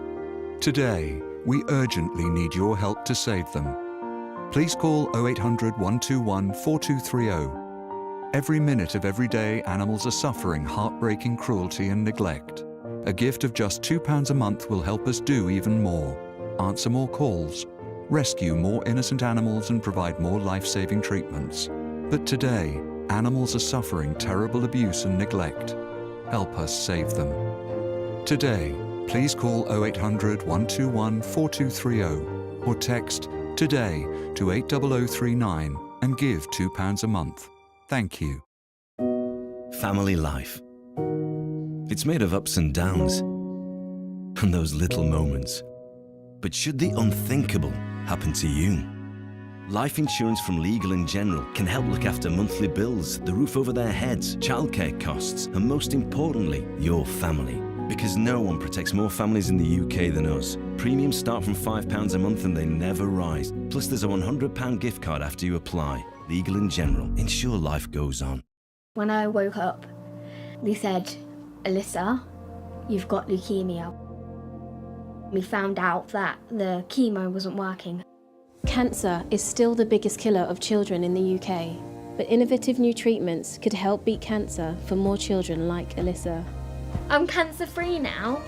Today, we urgently need your help to save them. Please call 0800 121 4230. Every minute of every day, animals are suffering heartbreaking cruelty and neglect. A gift of just £2 a month will help us do even more. Answer more calls, rescue more innocent animals and provide more life-saving treatments. But today, animals are suffering terrible abuse and neglect. Help us save them. Today, please call 0800 121 4230 or text TODAY to 80039 and give £2 a month. Thank you. Family life. It's made of ups and downs, and those little moments. But should the unthinkable happen to you? Life insurance from Legal & General can help look after monthly bills, the roof over their heads, childcare costs, and most importantly, your family. Because no one protects more families in the UK than us. Premiums start from £5 a month and they never rise. Plus there's a £100 gift card after you apply. Legal in general. Ensure life goes on. When I woke up, they said, Alyssa, you've got leukemia. We found out that the chemo wasn't working. Cancer is still the biggest killer of children in the UK, but innovative new treatments could help beat cancer for more children like Alyssa. I'm cancer-free now.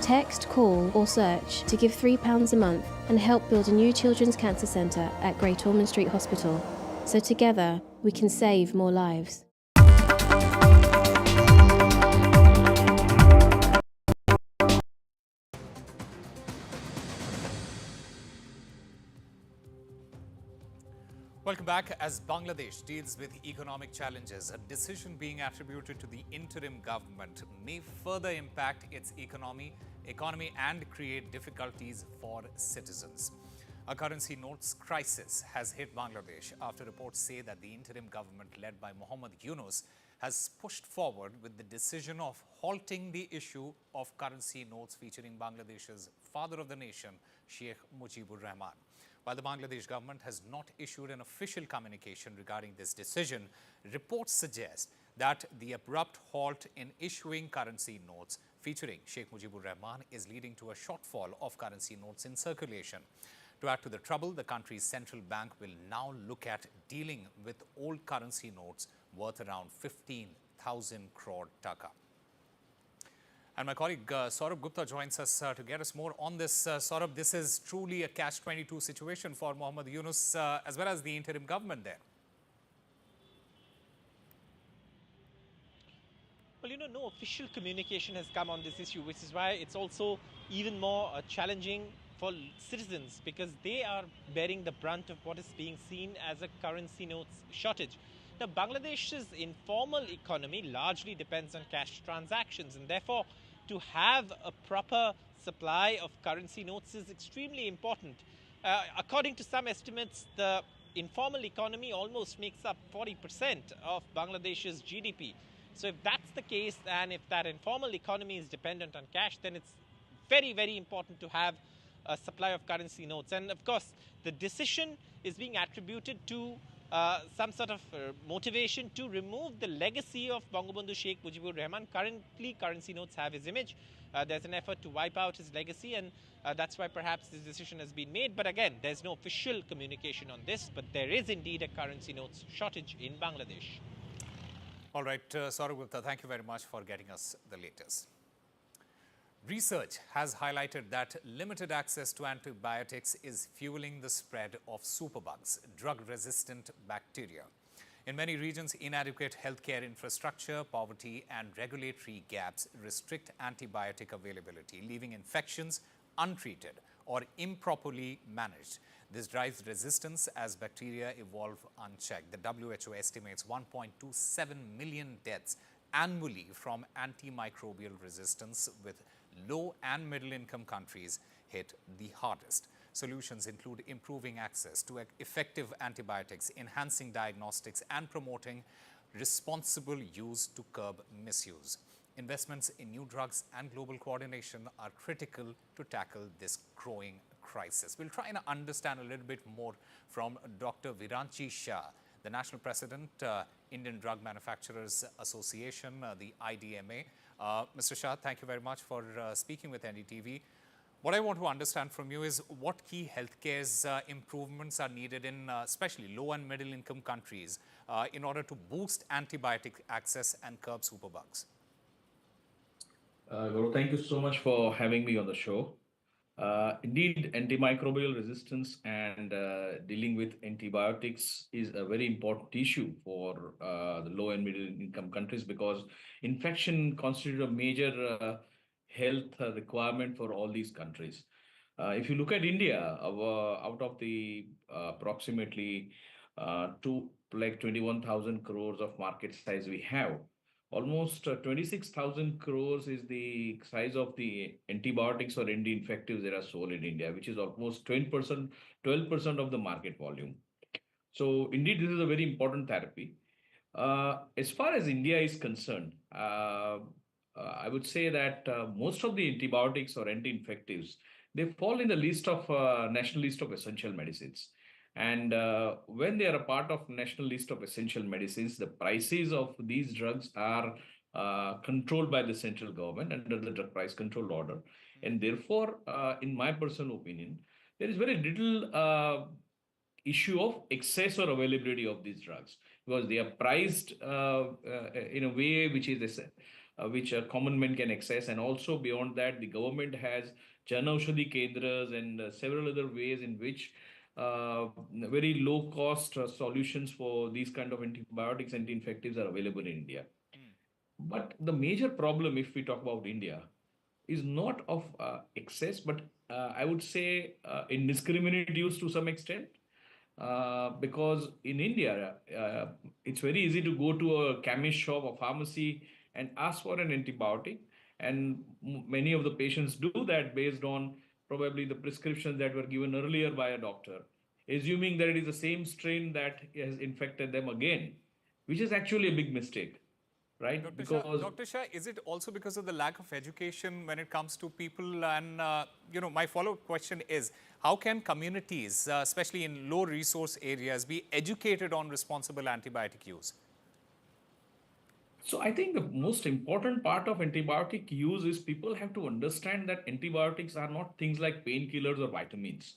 Text, call or search to give £3 a month and help build a new children's cancer centre at Great Ormond Street Hospital. So together we can save more lives. Welcome back. As Bangladesh deals with economic challenges, a decision being attributed to the interim government may further impact its economy and create difficulties for citizens. A currency notes crisis has hit Bangladesh after reports say that the interim government led by Mohammad Yunus has pushed forward with the decision of halting the issue of currency notes featuring Bangladesh's father of the nation, Sheikh Mujibur Rahman. While the Bangladesh government has not issued an official communication regarding this decision, reports suggest that the abrupt halt in issuing currency notes featuring Sheikh Mujibur Rahman is leading to a shortfall of currency notes in circulation. To add to the trouble, the country's central bank will now look at dealing with old currency notes worth around 15,000 crore taka. And my colleague Saurabh Gupta joins us to get us more on this. Saurabh, this is truly a catch-22 situation for Mohammad Yunus as well as the interim government there. Well, no official communication has come on this issue, which is why it's also even more challenging for citizens because they are bearing the brunt of what is being seen as a currency notes shortage. Now, Bangladesh's informal economy largely depends on cash transactions, and therefore to have a proper supply of currency notes is extremely important. According to some estimates, the informal economy almost makes up 40% of Bangladesh's GDP. So if that's the case, and if that informal economy is dependent on cash, then it's very, very important to have a supply of currency notes. And of course, the decision is being attributed to some sort of motivation to remove the legacy of Bangabandhu Sheikh Mujibur Rahman. Currently, currency notes have his image. There's an effort to wipe out his legacy, and that's why perhaps this decision has been made. But again, there's no official communication on this, but there is indeed a currency notes shortage in Bangladesh. All right, Saurabh Gupta, thank you very much for getting us the latest. Research has highlighted that limited access to antibiotics is fueling the spread of superbugs, drug-resistant bacteria. In many regions, inadequate healthcare infrastructure, poverty, and regulatory gaps restrict antibiotic availability, leaving infections untreated or improperly managed. This drives resistance as bacteria evolve unchecked. The WHO estimates 1.27 million deaths annually from antimicrobial resistance, with low and middle income countries hit the hardest. Solutions include improving access to effective antibiotics, enhancing diagnostics, and promoting responsible use to curb misuse. Investments in new drugs and global coordination are critical to tackle this growing crisis. We'll try and understand a little bit more from Dr. Viranchi Shah, the National President, Indian Drug Manufacturers Association, the IDMA. Mr. Shah, thank you very much for speaking with NDTV. What I want to understand from you is what key healthcare improvements are needed in especially low and middle income countries in order to boost antibiotic access and curb superbugs. Gaurav, thank you so much for having me on the show. Indeed, antimicrobial resistance and dealing with antibiotics is a very important issue for the low and middle income countries because infection constitutes a major health requirement for all these countries. If you look at India, out of the approximately 21,000 crores of market size we have, almost 26,000 crores is the size of the antibiotics or anti-infectives that are sold in India, which is almost 12% of the market volume. So indeed, this is a very important therapy. As far as India is concerned, I would say that most of the antibiotics or anti-infectives, they fall in the list of national list of essential medicines. And when they are a part of national list of essential medicines, the prices of these drugs are controlled by the central government under the drug price control order. And therefore, in my personal opinion, there is very little issue of excess or availability of these drugs because they are priced in a way which a common man can access, and also beyond that the government has Jan Aushadhi Kendras and several other ways in which very low cost solutions for these kind of antibiotics, anti-infectives are available in India. But the major problem, if we talk about India, is not of excess, but I would say indiscriminate use to some extent. Because in India, it's very easy to go to a chemist shop or pharmacy and ask for an antibiotic. And many of the patients do that based on probably the prescriptions that were given earlier by a doctor, assuming that it is the same strain that has infected them again, which is actually a big mistake. Right? Dr. Shah, is it also because of the lack of education when it comes to people? And, my follow-up question is, how can communities, especially in low resource areas, be educated on responsible antibiotic use? So I think the most important part of antibiotic use is people have to understand that antibiotics are not things like painkillers or vitamins.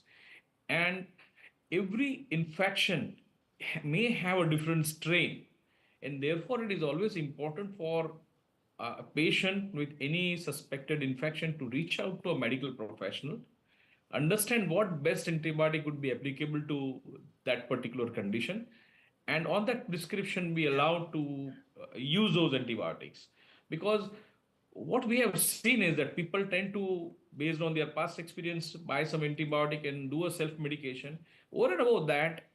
And every infection may have a different strain. And therefore, it is always important for a patient with any suspected infection to reach out to a medical professional, understand what best antibiotic would be applicable to that particular condition, and on that prescription be allowed to use those antibiotics. Because what we have seen is that people tend to, based on their past experience, buy some antibiotic and do a self-medication. Over and above that,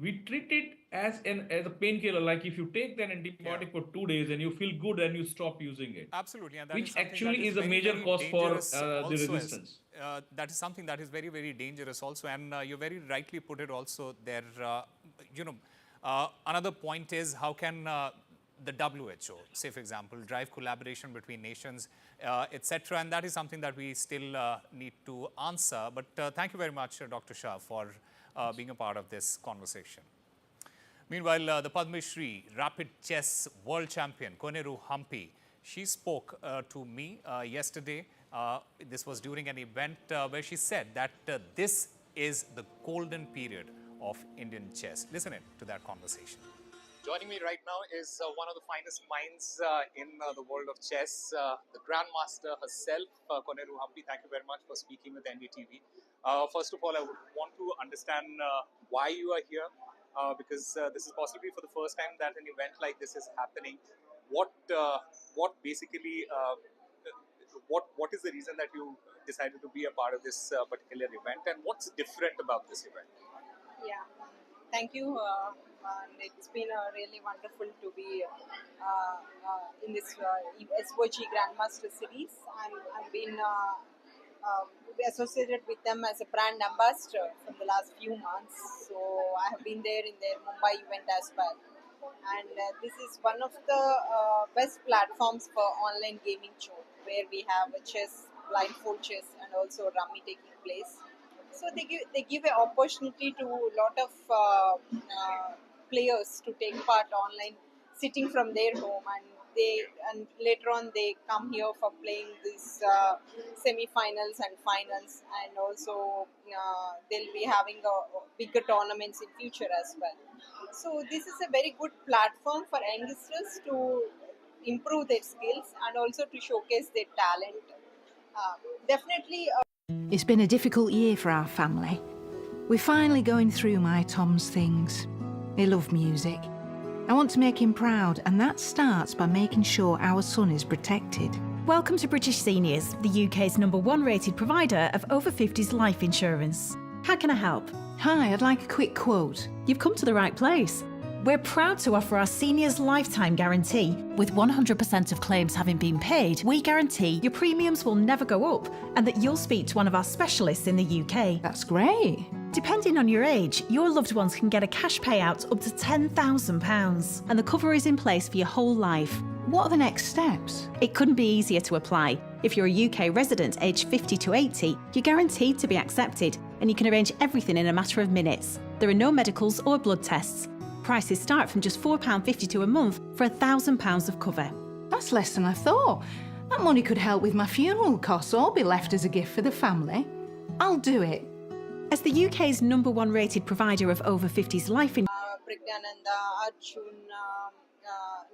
we treat it as a painkiller. Like if you take that antibiotic for 2 days and you feel good and you stop using it. Absolutely. And that which is actually is very, a major very cause for also the resistance. That is something that is very, very dangerous also. And you very rightly put it also there. Another point is how can the WHO, say for example, drive collaboration between nations, etc. And that is something that we still need to answer. But thank you very much, Dr. Shah, for being a part of this conversation. Meanwhile, the Padma Shri rapid chess world champion, Koneru Hampi, she spoke to me yesterday. This was during an event where she said that this is the golden period of Indian chess. Listen in to that conversation. Joining me right now is one of the finest minds in the world of chess, the Grandmaster herself, Koneru Hampi. Thank you very much for speaking with NDTV. First of all, I would want to understand why you are here, because this is possibly for the first time that an event like this is happening. What basically, what is the reason that you decided to be a part of this particular event, and what's different about this event? Yeah, thank you. And it's been really wonderful to be in this SOG Grandmaster Series. I've been associated with them as a brand ambassador from the last few months. So I have been there in their Mumbai event as well. And this is one of the best platforms for online gaming show, where we have a chess, blindfold chess, and also rummy taking place. So they give an opportunity to a lot of players to take part online, sitting from their home, and later on they come here for playing these semi-finals and finals, and also they'll be having bigger tournaments in future as well. So this is a very good platform for youngsters to improve their skills and also to showcase their talent. Definitely. It's been a difficult year for our family. We're finally going through my Tom's things. They love music. I want to make him proud, and that starts by making sure our son is protected. Welcome to British Seniors, the UK's #1 rated provider of over 50s life insurance. How can I help? Hi, I'd like a quick quote. You've come to the right place. We're proud to offer our seniors lifetime guarantee. With 100% of claims having been paid, we guarantee your premiums will never go up and that you'll speak to one of our specialists in the UK. That's great. Depending on your age, your loved ones can get a cash payout up to £10,000, and the cover is in place for your whole life. What are the next steps? It couldn't be easier to apply. If you're a UK resident aged 50 to 80, you're guaranteed to be accepted, and you can arrange everything in a matter of minutes. There are no medicals or blood tests. Prices start from just £4.52 a month for £1,000 of cover. That's less than I thought. That money could help with my funeral costs or be left as a gift for the family. I'll do it. As the UK's #1 rated provider of over 50s life insurance, Pragyananda, Arjun,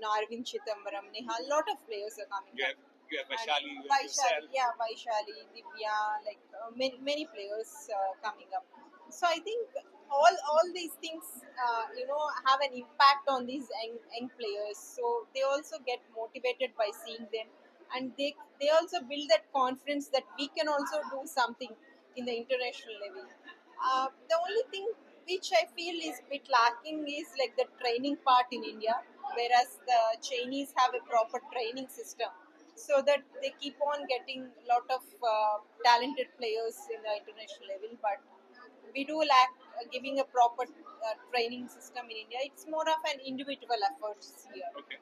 Arvind Chidambaram, Neha, a lot of players are coming up. You have Vaishali, you have Vaishali, yeah, Vaishali, Divya, like many players coming up. So I think all these things, have an impact on these young players. So they also get motivated by seeing them, and they also build that confidence that we can also do something in the international level. The only thing which I feel is a bit lacking is like the training part in India, whereas the Chinese have a proper training system, so that they keep on getting a lot of talented players in the international level. But we do lack giving a proper training system in India. It's more of an individual efforts here. Okay.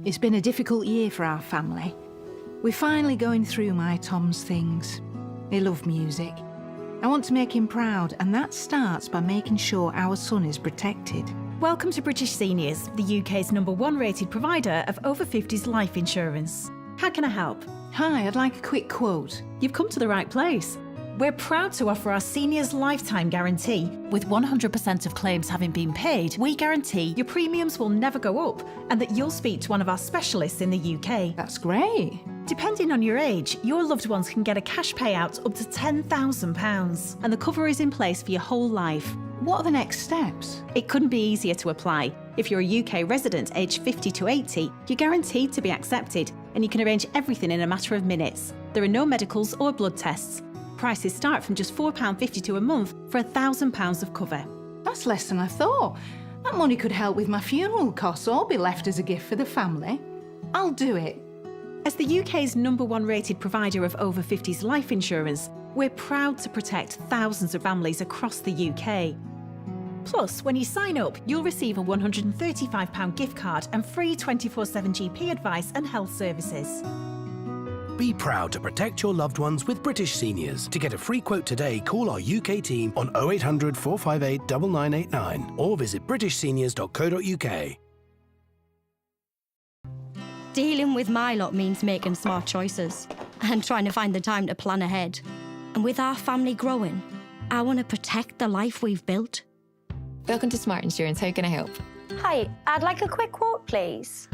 It's been a difficult year for our family. We're finally going through my Tom's things. They love music. I want to make him proud, and that starts by making sure our son is protected. welcome to British Seniors, the UK's #1 rated provider of over 50s life insurance. How can I help? Hi, I'd like a quick quote. You've come to the right place. We're proud to offer our seniors lifetime guarantee. With 100% of claims having been paid, we guarantee your premiums will never go up and that you'll speak to one of our specialists in the UK. That's great. Depending on your age, your loved ones can get a cash payout up to £10,000 and the cover is in place for your whole life. What are the next steps? It couldn't be easier to apply. If you're a UK resident aged 50 to 80, you're guaranteed to be accepted and you can arrange everything in a matter of minutes. There are no medicals or blood tests. Prices start from just £4.52 a month for £1,000 of cover. That's less than I thought. That money could help with my funeral costs or be left as a gift for the family. I'll do it. As the UK's #1 rated provider of over 50s life insurance, we're proud to protect thousands of families across the UK. Plus, when you sign up, you'll receive a £135 gift card and free 24/7 GP advice and health services. Be proud to protect your loved ones with British Seniors. To get a free quote today, call our UK team on 0800 458 9989 or visit britishseniors.co.uk. Dealing with my lot means making smart choices and trying to find the time to plan ahead. And with our family growing, I want to protect the life we've built. Welcome to Smart Insurance. How can I help? Hi, I'd like a quick quote, please.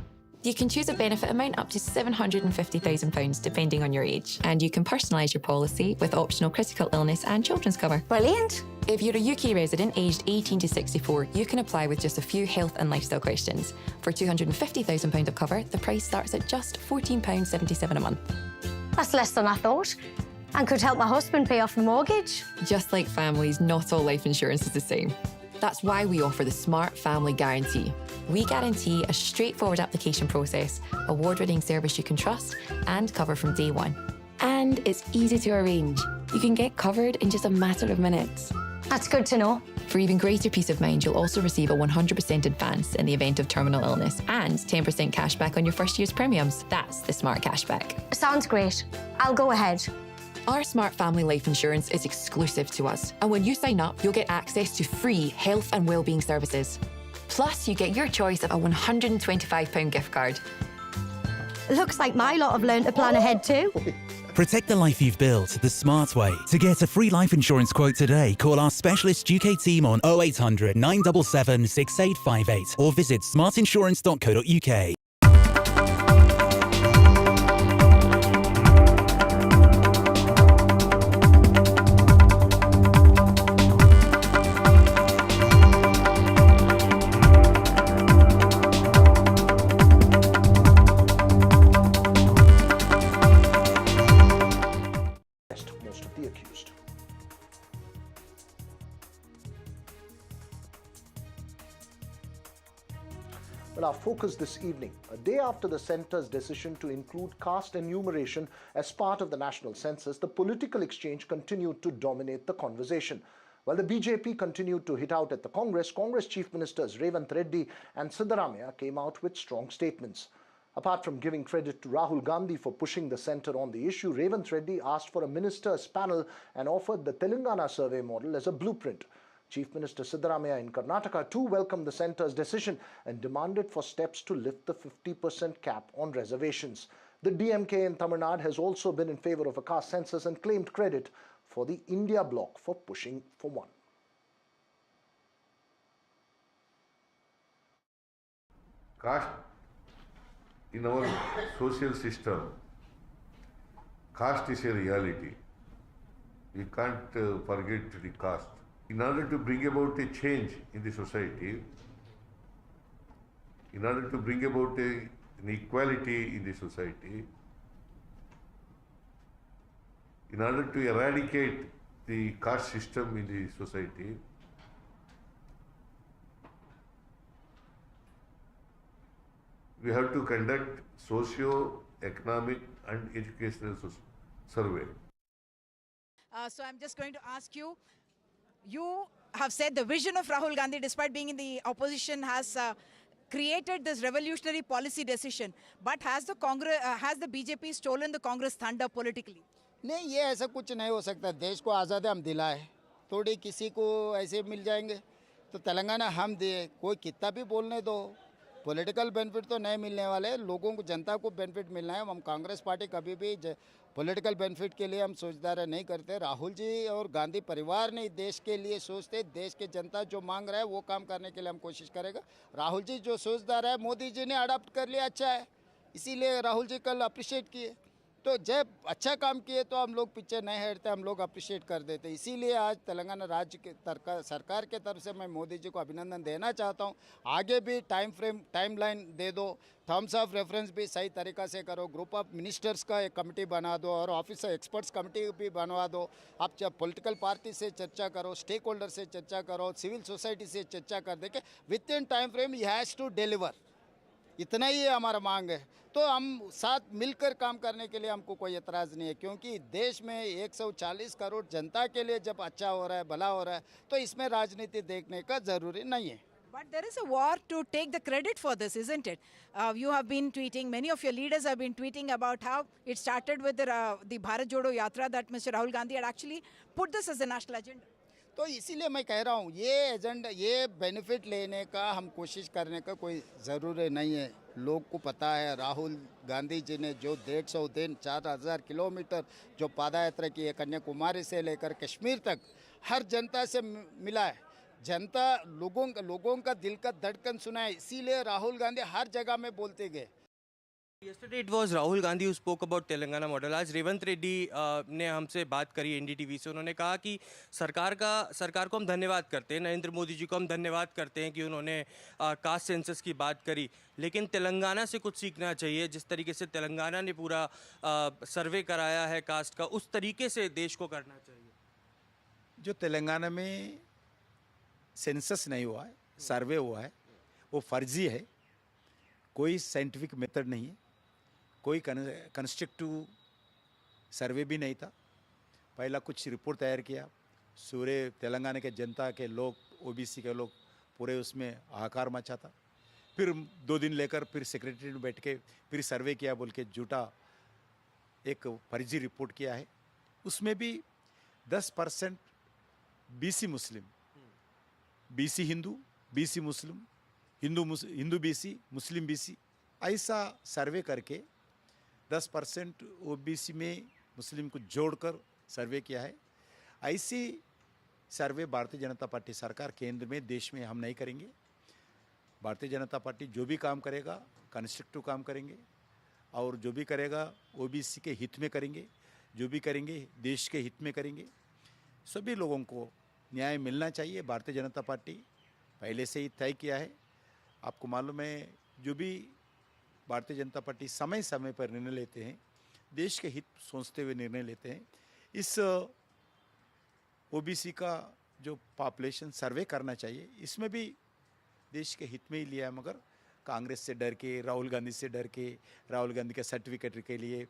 You can choose a benefit amount up to £750,000 depending on your age. And you can personalise your policy with optional critical illness and children's cover. Brilliant. If you're a UK resident aged 18 to 64, you can apply with just a few health and lifestyle questions. For £250,000 of cover, the price starts at just £14.77 a month. That's less than I thought. And could help my husband pay off the mortgage. Just like families, not all life insurance is the same. That's why we offer the Smart Family Guarantee. We guarantee a straightforward application process, award-winning service you can trust, and cover from day one. And it's easy to arrange. You can get covered in just a matter of minutes. That's good to know. For even greater peace of mind, you'll also receive a 100% advance in the event of terminal illness and 10% cashback on your first year's premiums. That's the Smart Cashback. Sounds great. I'll go ahead. Our Smart Family Life Insurance is exclusive to us, and when you sign up, you'll get access to free health and wellbeing services. Plus, you get your choice of a £125 gift card. Looks like my lot have learned to plan ahead too. Protect the life you've built the smart way. To get a free life insurance quote today, call our specialist UK team on 0800 977 6858 or visit smartinsurance.co.uk. Well, our focus this evening, a day after the Centre's decision to include caste enumeration as part of the national census, the political exchange continued to dominate the conversation. While the BJP continued to hit out at the Congress, Congress Chief Ministers Revant Reddy and Siddaramaiah came out with strong statements. Apart from giving credit to Rahul Gandhi for pushing the centre on the issue, Revant Reddy asked for a ministers' panel and offered the Telangana survey model as a blueprint. Chief Minister Siddaramaiah in Karnataka too welcomed the centre's decision and demanded for steps to lift the 50% cap on reservations. The DMK in Tamil Nadu has also been in favour of a caste census and claimed credit for the India bloc for pushing for one. Caste in our social system, caste is a reality. We can't forget the caste. In order to bring about a change in the society, in order to bring about an equality in the society, in order to eradicate the caste system in the society, we have to conduct socio-economic and educational survey. So I'm just going to ask you, you have said the vision of Rahul Gandhi, despite being in the opposition, has created this revolutionary policy decision. But has the BJP stolen the Congress thunder politically? नहीं, ये ऐसा कुछ नहीं हो सकता. देश को आज़ादी हम दिलाए, थोड़ी किसी को ऐसे मिल जाएंगे. तो तेलंगाना हम दिए, कोई कितना भी बोलने दो, पॉलिटिकल बेनिफिट तो नहीं मिलने वाले. लोगों को, जनता को बेनिफिट मिलना है. हम कांग्रेस पार्टी कभी भी पॉलिटिकल बेनिफिट के लिए हम सोचदार नहीं करते. राहुल जी और गांधी परिवार ने देश के लिए सोचते. देश के जनता जो मांग रहा है वो काम करने के लिए हम कोशिश करेगा. राहुल जी जो सोचदार है, मोदी जी ने अडॉप्ट कर लिया, अच्छा है. इसीलिए राहुल जी कल अप्रिशिएट किए. तो जब अच्छा काम किए तो हम लोग पीछे नहीं हटते, हम लोग अप्रिशिएट कर देते. इसीलिए आज तेलंगाना राज्य के सरकार के तरफ से मैं मोदी जी को अभिनंदन देना चाहता हूं. आगे भी टाइमलाइन दे दो, टर्म्स ऑफ रेफरेंस भी सही तरीक़ा से करो, ग्रुप ऑफ मिनिस्टर्स का एक कमेटी बना दो और ऑफिसर एक्सपर्ट्स कमेटी भी बनवा दो. आप जब पॉलिटिकल पार्टी से चर्चा करो, स्टेक होल्डर से चर्चा करो, सिविल सोसाइटी से चर्चा कर दे के within time frame he has to deliver. इतना ही हमारा मांग है. तो हम साथ मिलकर काम करने के लिए हमको कोई एतराज़ नहीं है, क्योंकि देश में 140 करोड़ जनता के लिए जब अच्छा हो रहा है, भला हो रहा है, तो इसमें राजनीति देखने का ज़रूरी नहीं है. But there is a war to take the credit for this, isn't it? You have been tweeting, many of your leaders have been tweeting about how it started with the Bharat Jodo Yatra, that Mr. Rahul Gandhi had actually put this as a national agenda. तो इसीलिए मैं कह रहा हूँ, ये agenda, ये benefit लेने का हम कोशिश करने का कोई ज़रूरी नहीं है. लोग को पता है राहुल गांधी जी ने जो 150 दिन 4000 किलोमीटर जो पादयात्रा की है, कन्याकुमारी से लेकर कश्मीर तक हर जनता से मिला है. जनता लोगों का दिल का धड़कन सुना है. इसीलिए राहुल गांधी हर जगह में बोलते गए. Yesterday it was Rahul Gandhi who spoke about Telangana model. आज रेवंत रेड्डी ने हमसे बात करी NDTV से. उन्होंने कहा कि सरकार को हम धन्यवाद करते हैं, नरेंद्र मोदी जी को हम धन्यवाद करते हैं कि उन्होंने कास्ट सेंसस की बात करी, लेकिन तेलंगाना से कुछ सीखना चाहिए. जिस तरीके से तेलंगाना ने पूरा सर्वे कराया है कास्ट का, उस तरीके से देश को करना चाहिए. जो तेलंगाना में सेंसस नहीं हुआ है, सर्वे हुआ है, वो फर्जी है. कोई साइंटिफिक मेथड नहीं है, कोई कंस्ट्रक्टिव सर्वे भी नहीं था. पहला कुछ रिपोर्ट तैयार किया, सूरे तेलंगाना के जनता के लोग, ओबीसी के लोग पूरे उसमें हाहाकार मचा था. फिर 2 दिन लेकर फिर सेक्रेटरी में बैठ के फिर सर्वे किया बोल के झूठा एक फर्जी रिपोर्ट किया है. उसमें भी 10% बीसी मुस्लिम, बीसी हिंदू, बीसी मुस्लिम, हिंदू बीसी, मुस्लिम बीसी, ऐसा सर्वे करके 10% ओबीसी में मुस्लिम को जोड़कर सर्वे किया है. ऐसी सर्वे भारतीय जनता पार्टी सरकार केंद्र में, देश में हम नहीं करेंगे. भारतीय जनता पार्टी जो भी काम करेगा कंस्ट्रक्टिव काम करेंगे, और जो भी करेगा ओबीसी के हित में करेंगे, जो भी करेंगे देश के हित में करेंगे. सभी लोगों को न्याय मिलना चाहिए. भारतीय जनता पार्टी पहले से ही तय किया है. आपको मालूम है, जो भी भारतीय जनता पार्टी समय समय पर निर्णय लेते हैं, देश के हित सोचते हुए निर्णय लेते हैं. इस ओबीसी का जो पॉपुलेशन सर्वे करना चाहिए, इसमें भी देश के हित में ही लिया है. मगर कांग्रेस से डर के, राहुल गांधी से डर के, राहुल गांधी के सर्टिफिकेट के लिए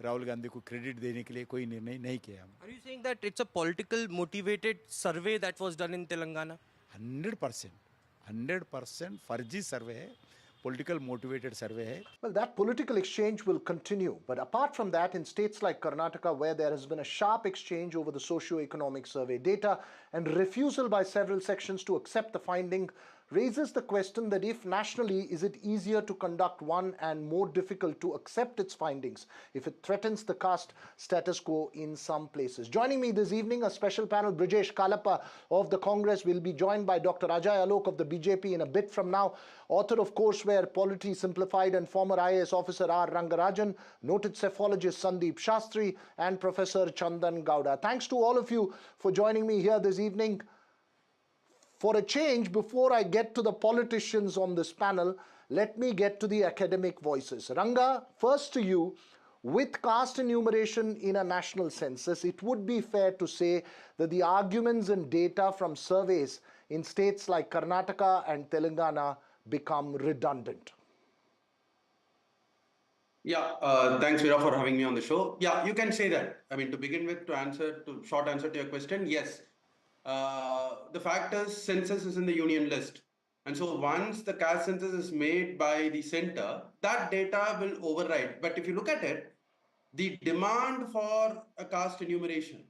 राहुल गांधी को क्रेडिट देने के लिए कोई निर्णय नहीं किया हम। Are you saying that it's a political motivated survey that was done in Telangana? 100% फर्जी सर्वे है, political motivated survey है। Well, that political exchange will continue. But apart from that, in states like Karnataka, where there has been a sharp exchange over the socio-economic survey data and refusal by several sections to accept the finding, raises the question that if nationally, is it easier to conduct one and more difficult to accept its findings if it threatens the caste status quo in some places? Joining me this evening, a special panel, Brijesh Kalappa of the Congress will be joined by Dr. Ajay Alok of the BJP in a bit from now, author of Courseware Polity Simplified and former IAS officer R. Rangarajan, noted cephalogist Sandeep Shastri and Professor Chandan Gowda. Thanks to all of you for joining me here this evening. For a change, before I get to the politicians on this panel, let me get to the academic voices. Ranga, first to you. With caste enumeration in a national census, it would be fair to say that the arguments and data from surveys in states like Karnataka and Telangana become redundant. Yeah, thanks Veera for having me on the show. Yeah, you can say that. I mean, to begin with, short answer to your question, yes. The fact is, census is in the union list. And so once the caste census is made by the center, that data will override. But if you look at it, the demand for a caste enumeration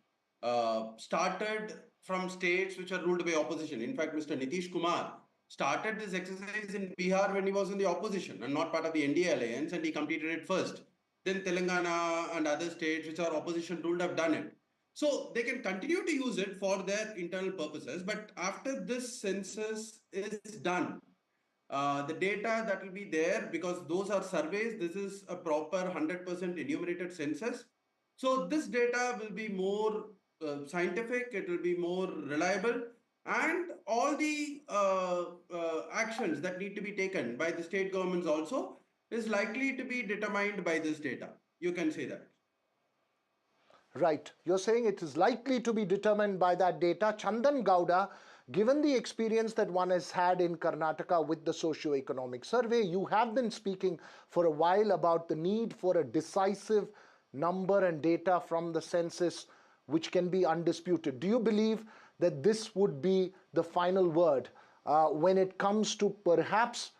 started from states which are ruled by opposition. In fact, Mr. Nitish Kumar started this exercise in Bihar when he was in the opposition and not part of the NDA alliance, and he completed it first. Then Telangana and other states which are opposition ruled have done it. So they can continue to use it for their internal purposes, but after this census is done, the data that will be there, because those are surveys, this is a proper 100% enumerated census. So this data will be more scientific, it will be more reliable, and all the actions that need to be taken by the state governments also is likely to be determined by this data. You can say that. Right. You're saying it is likely to be determined by that data. Chandan Gowda, given the experience that one has had in Karnataka with the socio-economic survey, you have been speaking for a while about the need for a decisive number and data from the census which can be undisputed. Do you believe that this would be the final word when it comes to perhaps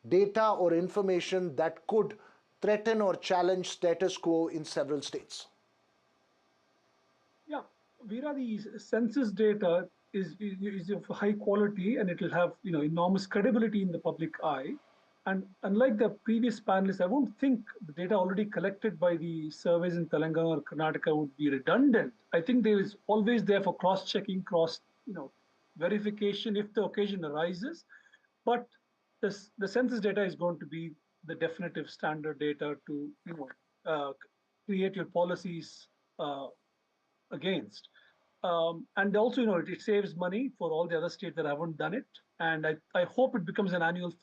data or information that could threaten or challenge status quo in several states? Yeah, Veera, the census data is of high quality and it will have enormous credibility in the public eye. And unlike the previous panelists, I won't think the data already collected by the surveys in Telangana or Karnataka would be redundant. I think there is always there for cross-checking, verification if the occasion arises. But the census data is going to be the definitive standard data to create your policies against. And also, it saves money for all the other states that haven't done it. And I hope it becomes an annual